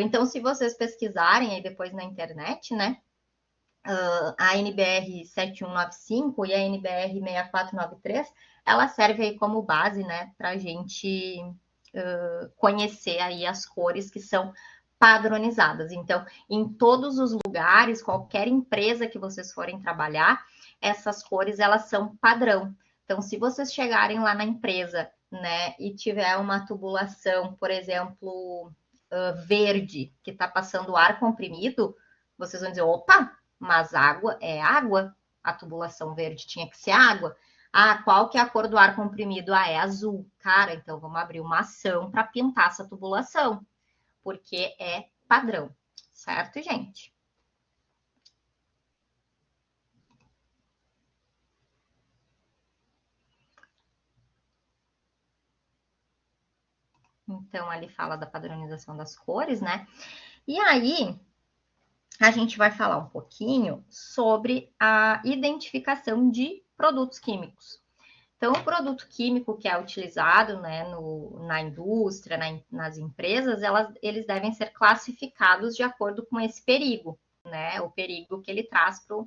Então, se vocês pesquisarem aí depois na internet, né, a NBR 7195 e a NBR 6493, ela serve aí como base, né, para a gente conhecer aí as cores que são padronizadas. Então, em todos os lugares, qualquer empresa que vocês forem trabalhar, essas cores elas são padrão. Então, se vocês chegarem lá na empresa, né, e tiver uma tubulação, por exemplo, verde, que está passando ar comprimido, vocês vão dizer, opa, mas água é água, a tubulação verde tinha que ser água. Qual que é a cor do ar comprimido? É azul. Cara, então vamos abrir uma ação para pintar essa tubulação, porque é padrão, certo, gente? Então, ali fala da padronização das cores, né? E aí, a gente vai falar um pouquinho sobre a identificação de produtos químicos. Então, o produto químico que é utilizado, né, na indústria, nas empresas, eles devem ser classificados de acordo com esse perigo, né, o perigo que ele traz para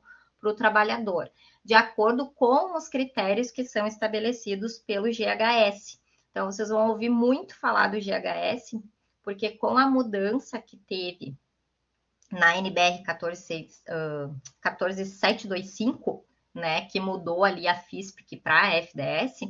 o trabalhador, de acordo com os critérios que são estabelecidos pelo GHS. Então, vocês vão ouvir muito falar do GHS, porque com a mudança que teve na NBR 14725, né, que mudou ali a FISPIC para a FDS,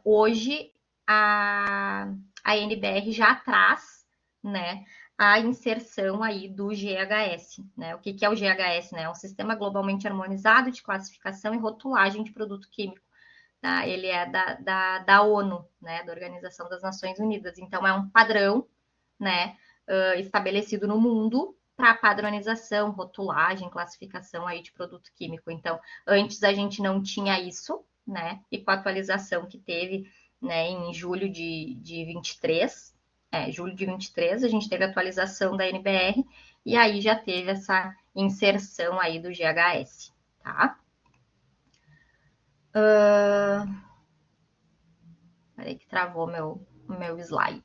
hoje a NBR já traz, né, a inserção aí do GHS, né? O que é o GHS, né? É um sistema globalmente harmonizado de classificação e rotulagem de produto químico. Tá? Ele é da ONU, né? Da Organização das Nações Unidas. Então, é um padrão, né? Estabelecido no mundo para padronização, rotulagem, classificação aí de produto químico. Então, antes a gente não tinha isso, né? E com a atualização que teve, né, em julho de 23, julho de 23, a gente teve a atualização da NBR e aí já teve essa inserção aí do GHS, tá? Peraí que travou o meu slide.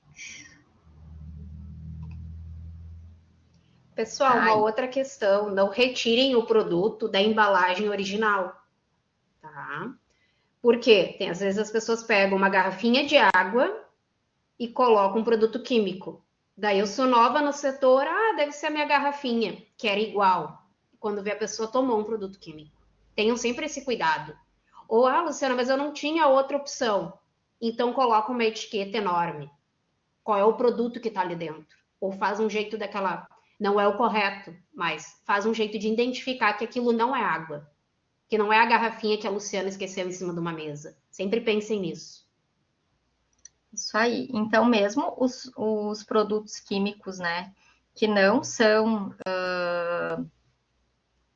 Pessoal, uma outra questão, não retirem o produto da embalagem original, tá? Por quê? Às vezes as pessoas pegam uma garrafinha de água e colocam um produto químico. Daí eu sou nova no setor, deve ser a minha garrafinha, que era igual. Quando vê a pessoa tomou um produto químico. Tenham sempre esse cuidado. Ou, Luciana, mas eu não tinha outra opção. Então coloca uma etiqueta enorme. Qual é o produto que está ali dentro? Ou faz um jeito daquela... Não é o correto, mas faz um jeito de identificar que aquilo não é água. Que não é a garrafinha que a Luciana esqueceu em cima de uma mesa. Sempre pensem nisso. Isso aí. Então, mesmo os produtos químicos, né, que não são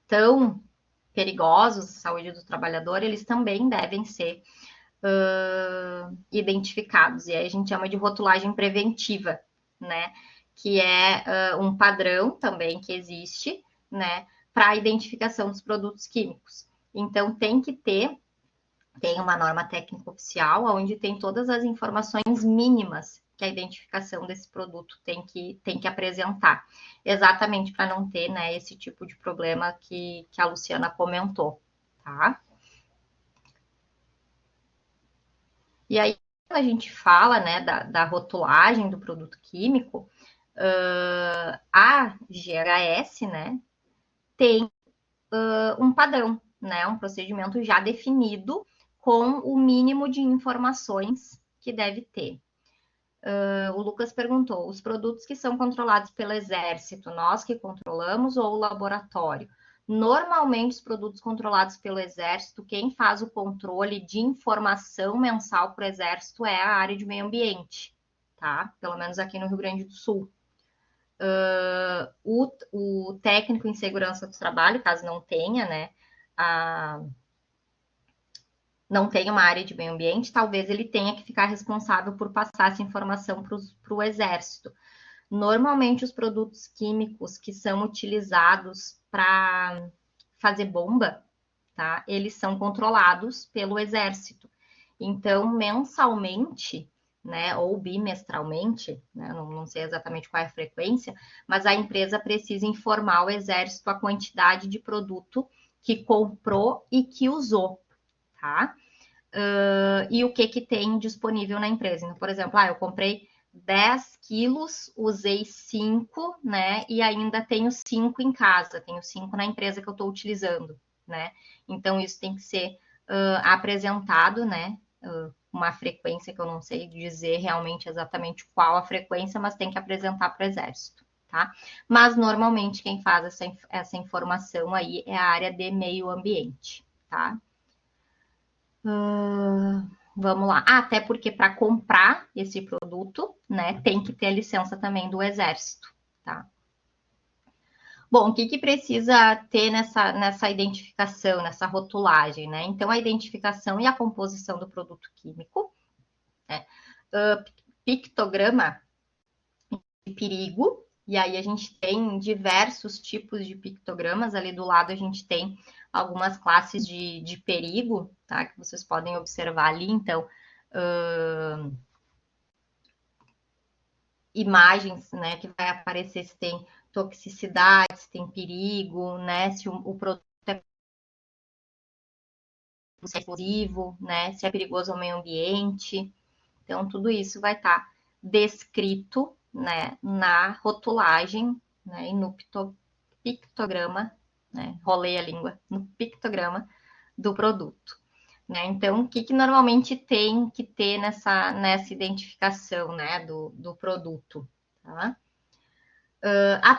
tão perigosos à saúde do trabalhador, eles também devem ser identificados. E aí a gente chama de rotulagem preventiva, né, que é um padrão também que existe, né, para a identificação dos produtos químicos. Então, tem uma norma técnica oficial, onde tem todas as informações mínimas que a identificação desse produto tem que apresentar, exatamente para não ter, né, esse tipo de problema que a Luciana comentou, tá? E aí, quando a gente fala, né, da rotulagem do produto químico, a GHS, né, tem um padrão, né, um procedimento já definido com o mínimo de informações que deve ter. O Lucas perguntou: os produtos que são controlados pelo Exército, nós que controlamos ou o laboratório? Normalmente, os produtos controlados pelo Exército, quem faz o controle de informação mensal para o Exército é a área de meio ambiente, tá? Pelo menos aqui no Rio Grande do Sul. O técnico em segurança do trabalho, caso não tenha, né, não tenha uma área de meio ambiente, talvez ele tenha que ficar responsável por passar essa informação para o Exército. Normalmente, os produtos químicos que são utilizados para fazer bomba, tá? Eles são controlados pelo Exército. Então, mensalmente, né, ou bimestralmente, né, não sei exatamente qual é a frequência, mas a empresa precisa informar o Exército a quantidade de produto que comprou e que usou, tá? E o que tem disponível na empresa. Então, por exemplo, eu comprei 10 quilos, usei 5, né? E ainda tenho 5 em casa, tenho 5 na empresa que eu estou utilizando, né? Então, isso tem que ser apresentado, né? Uma frequência que eu não sei dizer realmente exatamente qual a frequência, mas tem que apresentar para o Exército, tá? Mas, normalmente, quem faz essa informação aí é a área de meio ambiente, tá? Vamos lá. Até porque para comprar esse produto, né, tem que ter a licença também do Exército, tá? Bom, o que precisa ter nessa identificação, nessa rotulagem, né? Então, a identificação e a composição do produto químico, né? Pictograma de perigo, e aí a gente tem diversos tipos de pictogramas, ali do lado a gente tem algumas classes de perigo, tá? Que vocês podem observar ali, então, imagens, né, que vai aparecer se tem toxicidade, se tem perigo, né, se o produto é explosivo, né, se é perigoso ao meio ambiente. Então, tudo isso vai estar descrito, né, na rotulagem, né, e no pictograma, né, rolei a língua, no pictograma do produto. Né? Então, o que normalmente tem que ter nessa identificação, né, do produto? Tá? A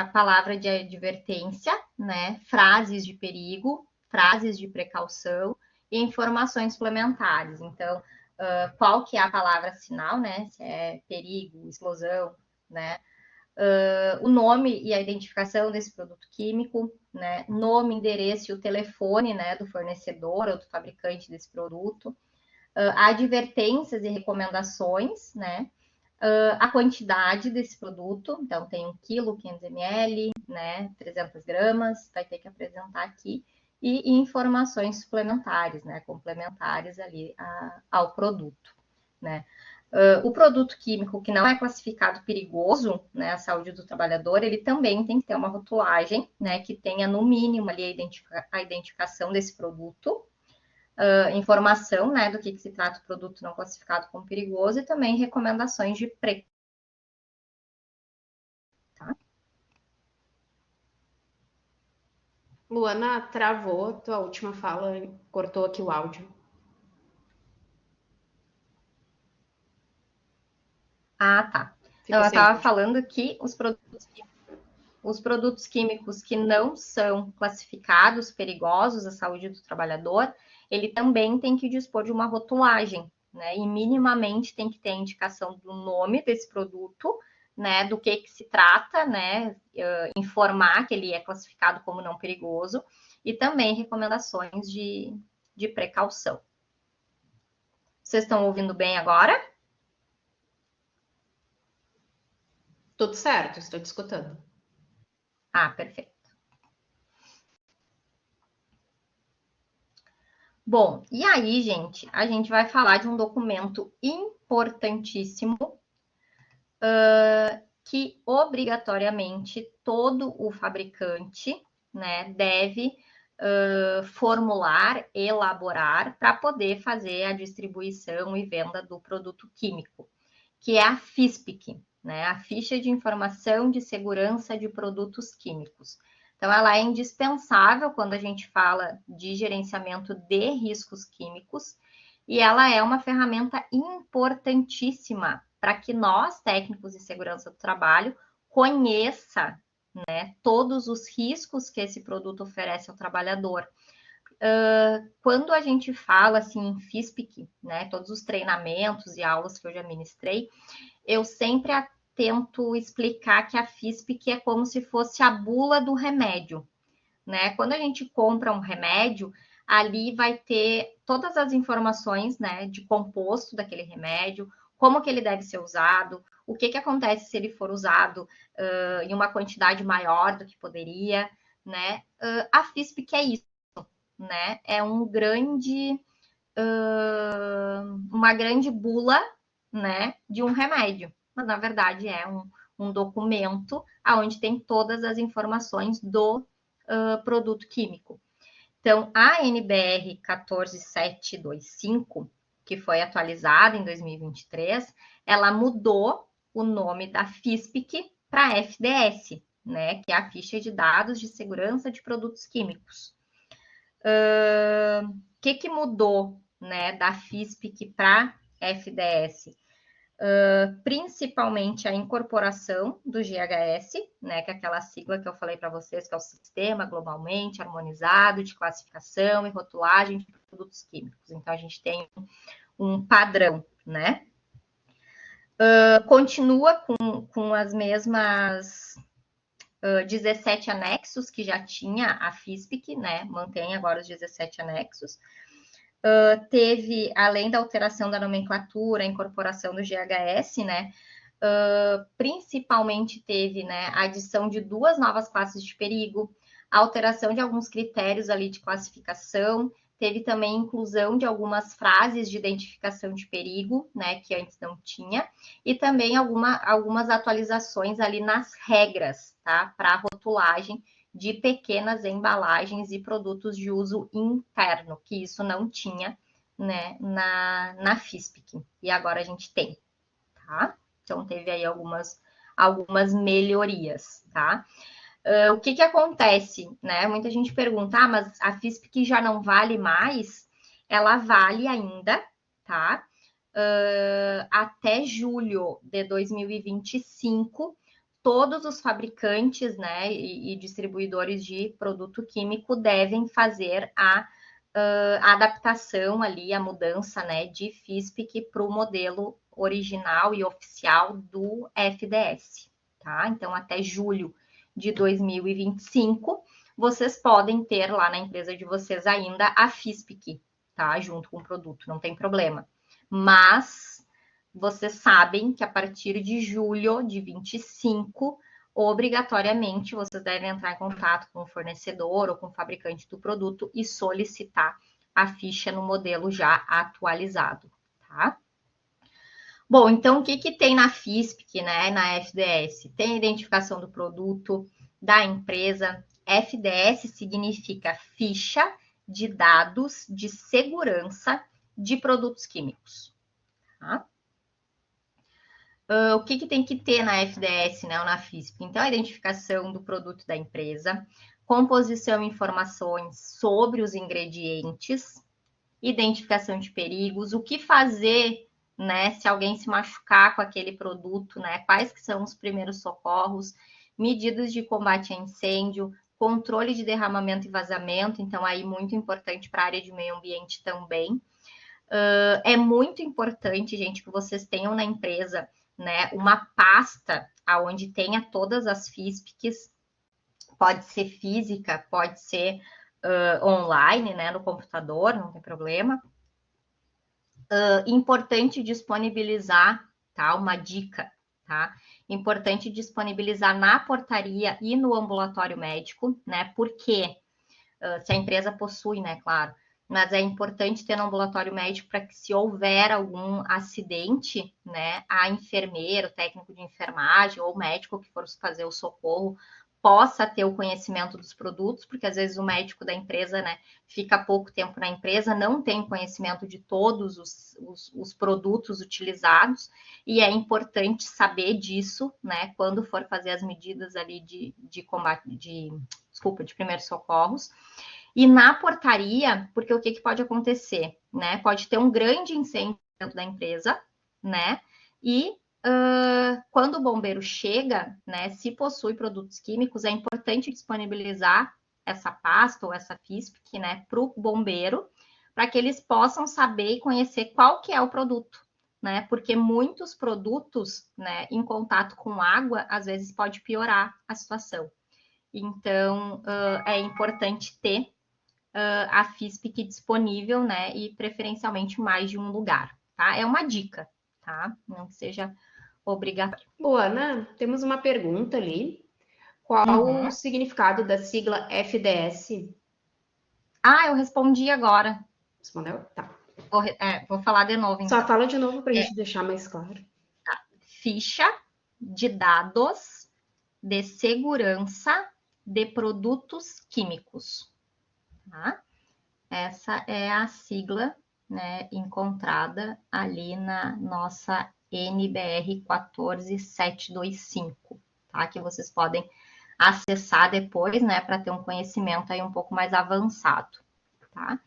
palavra de advertência, né, frases de perigo, frases de precaução e informações suplementares. Então, qual que é a palavra sinal, né? Se é perigo, explosão, né? O nome e a identificação desse produto químico, né? Nome, endereço e o telefone, né, do fornecedor ou do fabricante desse produto. Advertências e recomendações, né? A quantidade desse produto, então tem 1 quilo, 500 ml, né, 300 gramas, vai ter que apresentar aqui, e informações suplementares, né, complementares ali ao produto. né? O produto químico que não é classificado perigoso, né, à saúde do trabalhador, ele também tem que ter uma rotulagem, né, que tenha no mínimo ali a identificação desse produto, informação, né, do que se trata o produto não classificado como perigoso e também recomendações de precaução. Tá? Luana, travou tua última fala, cortou aqui o áudio. Ah, tá. Então, eu estava falando que os produtos químicos que não são classificados perigosos à saúde do trabalhador, ele também tem que dispor de uma rotulagem, né? E minimamente tem que ter a indicação do nome desse produto, né? Do que se trata, né? Informar que ele é classificado como não perigoso e também recomendações de precaução. Vocês estão ouvindo bem agora? Tudo certo, estou te escutando. Ah, perfeito. Bom, e aí, gente, a gente vai falar de um documento importantíssimo que obrigatoriamente todo o fabricante, né, deve formular, elaborar para poder fazer a distribuição e venda do produto químico, que é a FISPIC, né, a Ficha de Informação de Segurança de Produtos Químicos. Então, ela é indispensável quando a gente fala de gerenciamento de riscos químicos e ela é uma ferramenta importantíssima para que nós, técnicos de segurança do trabalho, conheça, né, todos os riscos que esse produto oferece ao trabalhador. Quando a gente fala assim em FISPIC, né, todos os treinamentos e aulas que eu já ministrei, eu sempre tento explicar que a FISPIC é como se fosse a bula do remédio, né? Quando a gente compra um remédio, ali vai ter todas as informações, né, de composto daquele remédio, como que ele deve ser usado, o que acontece se ele for usado em uma quantidade maior do que poderia, né? A FISPIC é isso, né? É uma grande bula, né, de um remédio, mas na verdade é um documento onde tem todas as informações do produto químico. Então, a NBR 14725, que foi atualizada em 2023, ela mudou o nome da FISPIC para FDS, né, que é a Ficha de Dados de Segurança de Produtos Químicos. O que mudou, né, da FISPIC para FDS? Principalmente a incorporação do GHS, né, que é aquela sigla que eu falei para vocês, que é o Sistema Globalmente Harmonizado de Classificação e Rotulagem de Produtos Químicos. Então, a gente tem um padrão, né? Continua com as mesmas 17 anexos que já tinha a FISPIC, né? Mantém agora os 17 anexos. Teve, além da alteração da nomenclatura, a incorporação do GHS, né? Principalmente teve, né, a adição de 2 novas classes de perigo, a alteração de alguns critérios ali de classificação, teve também inclusão de algumas frases de identificação de perigo, né, que antes não tinha, e também algumas atualizações ali nas regras, tá, para a rotulagem de pequenas embalagens e produtos de uso interno, que isso não tinha, né, na FISPIC, e agora a gente tem, tá? Então, teve aí algumas melhorias, tá? O que acontece, né? Muita gente pergunta, mas a FISPIC já não vale mais? Ela vale ainda, tá? Até julho de 2025, todos os fabricantes, né, e distribuidores de produto químico devem fazer a adaptação ali, a mudança, né, de FISPIC para o modelo original e oficial do FDS, tá? Então, até julho de 2025, vocês podem ter lá na empresa de vocês ainda a FISPIC, tá? Junto com o produto, não tem problema. Mas vocês sabem que a partir de julho de 25, obrigatoriamente vocês devem entrar em contato com o fornecedor ou com o fabricante do produto e solicitar a ficha no modelo já atualizado, tá? Bom, então o que tem na FISPIC, né, na FDS? Tem a identificação do produto, da empresa. FDS significa ficha de dados de segurança de produtos químicos. Tá? O que tem que ter na FDS, né, ou na FISP? Então, a identificação do produto da empresa, composição e informações sobre os ingredientes, identificação de perigos, o que fazer, né, se alguém se machucar com aquele produto, né, quais que são os primeiros socorros, medidas de combate a incêndio, controle de derramamento e vazamento, então aí muito importante para a área de meio ambiente também. É muito importante, gente, que vocês tenham na empresa, né, uma pasta onde tenha todas as FISPICs, pode ser física, pode ser online, né, no computador, não tem problema. Importante disponibilizar, tá? Uma dica, tá? Importante disponibilizar na portaria e no ambulatório médico, né? Porque se a empresa possui, né, claro, mas é importante ter no ambulatório médico para que, se houver algum acidente, né, a enfermeira, o técnico de enfermagem ou o médico que for fazer o socorro possa ter o conhecimento dos produtos, porque às vezes o médico da empresa, né, fica pouco tempo na empresa, não tem conhecimento de todos os produtos utilizados, e é importante saber disso, né, quando for fazer as medidas ali de combate, de primeiros socorros. E na portaria, porque o que pode acontecer, né? Pode ter um grande incêndio dentro da empresa, né? E quando o bombeiro chega, né? Se possui produtos químicos, é importante disponibilizar essa pasta ou essa FISPIC, né? Para o bombeiro, para que eles possam saber e conhecer qual que é o produto, né? Porque muitos produtos, né? Em contato com água, às vezes pode piorar a situação. Então, é importante ter a FISPIC disponível, né? E preferencialmente mais de um lugar, tá? É uma dica, tá? Não que seja obrigatório. Boa, Ana, temos uma pergunta ali. Qual o significado da sigla FDS? Eu respondi agora. Respondeu? Tá. Vou falar de novo, Só então. fala de novo para a gente deixar mais claro. Tá. Ficha de dados de segurança de produtos químicos. Tá? Essa é a sigla, né, encontrada ali na nossa NBR 14725, tá? Que vocês podem acessar depois, né, para ter um conhecimento aí um pouco mais avançado, tá?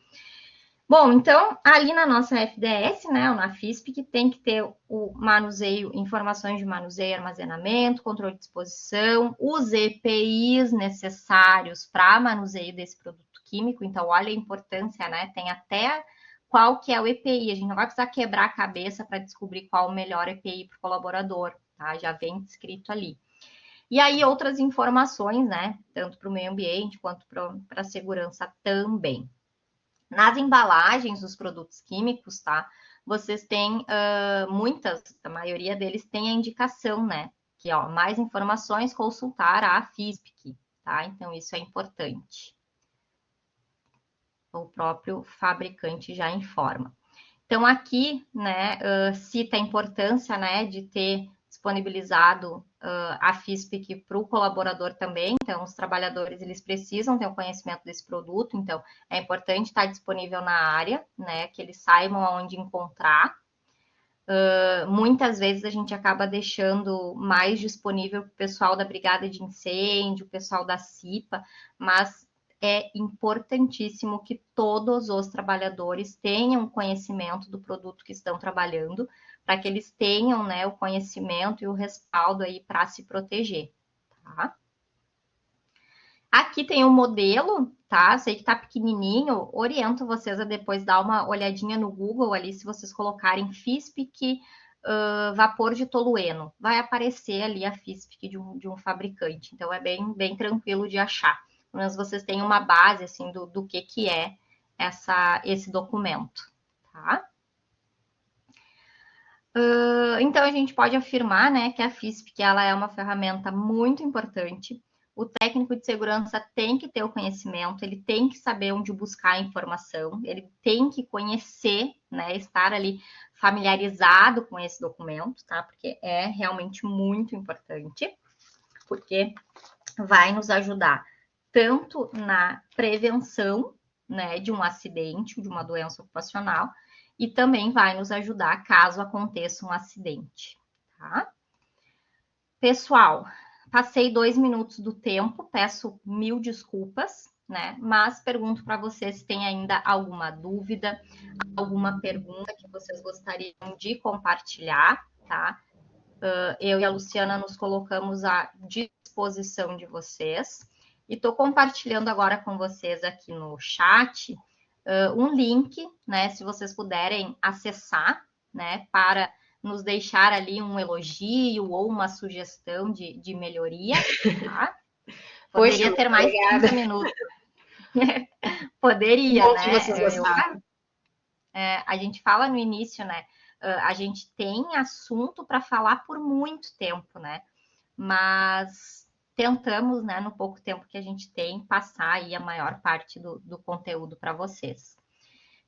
Bom, então, ali na nossa FDS, né, ou na FISP, que tem que ter o manuseio, informações de manuseio, armazenamento, controle de disposição, os EPIs necessários para manuseio desse produto químico. Então, olha a importância, né? Tem até qual que é o EPI. A gente não vai precisar quebrar a cabeça para descobrir qual o melhor EPI para o colaborador, tá? Já vem descrito ali. E aí, outras informações, né? Tanto para o meio ambiente quanto para a segurança também. Nas embalagens dos produtos químicos, tá? Vocês têm muitas, a maioria deles tem a indicação, né? Que, ó, mais informações, consultar a FISPIC, tá? Então, isso é importante. O próprio fabricante já informa. Então, aqui, né, cita a importância, né, de ter disponibilizado a FISPIC para o colaborador também. Então, os trabalhadores, eles precisam ter o conhecimento desse produto. Então, é importante estar disponível na área, né, que eles saibam aonde encontrar. Muitas vezes a gente acaba deixando mais disponível para o pessoal da brigada de incêndio, o pessoal da CIPA, mas é importantíssimo que todos os trabalhadores tenham conhecimento do produto que estão trabalhando, para que eles tenham, né, o conhecimento e o respaldo aí para se proteger, tá? Aqui tem um modelo, tá? Sei que tá pequenininho, oriento vocês a depois dar uma olhadinha no Google ali, se vocês colocarem FISPIC vapor de tolueno, vai aparecer ali a FISPIC de um fabricante, então é bem tranquilo de achar. Pelo menos vocês têm uma base, assim, do que é esse documento, tá? Então, a gente pode afirmar, né, que a FISPIC, ela é uma ferramenta muito importante O técnico de segurança tem que ter o conhecimento, ele tem que saber onde buscar a informação, ele tem que conhecer, né, estar ali familiarizado com esse documento, tá? Porque é realmente muito importante, porque vai nos ajudar tanto na prevenção, né, de um acidente, de uma doença ocupacional, e também vai nos ajudar caso aconteça um acidente, tá? Pessoal, passei 2 minutos do tempo, peço mil desculpas, né? Mas pergunto para vocês se tem ainda alguma dúvida, alguma pergunta que vocês gostariam de compartilhar, tá? Eu e a Luciana nos colocamos à disposição de vocês. E estou compartilhando agora com vocês aqui no chat um link, né? Se vocês puderem acessar, né? Para nos deixar ali um elogio ou uma sugestão de melhoria, tá? Poderia Poxa, ter mais obrigada. 30 minutos. Poderia, Bom né? que vocês gostaram. A gente fala no início, né? A gente tem assunto para falar por muito tempo, né? Mas tentamos, né, no pouco tempo que a gente tem, passar aí a maior parte do conteúdo para vocês.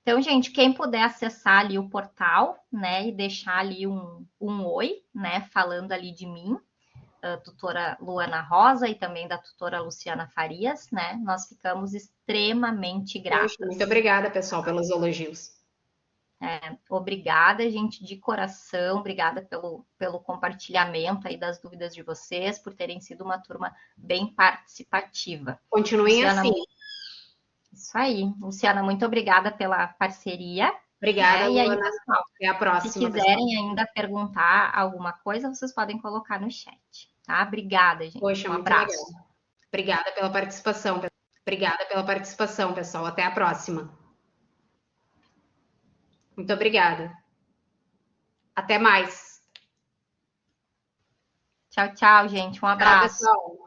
Então, gente, quem puder acessar ali o portal, né, e deixar ali um oi, né, falando ali de mim, a tutora Luana Rosa e também da tutora Luciana Farias, né, nós ficamos extremamente gratas. Poxa, muito obrigada, pessoal, pelos elogios. Obrigada, gente, de coração, obrigada pelo compartilhamento aí das dúvidas de vocês, por terem sido uma turma bem participativa. Continuem Luciana, assim. isso aí. Luciana, muito obrigada pela parceria. Obrigada, né? E aí, Luana. pessoal, Até a próxima. se quiserem ainda perguntar alguma coisa, vocês podem colocar no chat, tá? Obrigada, gente. Poxa, Um muito abraço. legal. Obrigada pela participação. Obrigada pela participação, pessoal. Até a próxima. Muito obrigada. Até mais. Tchau, tchau, gente. Um Tchau, abraço. pessoal.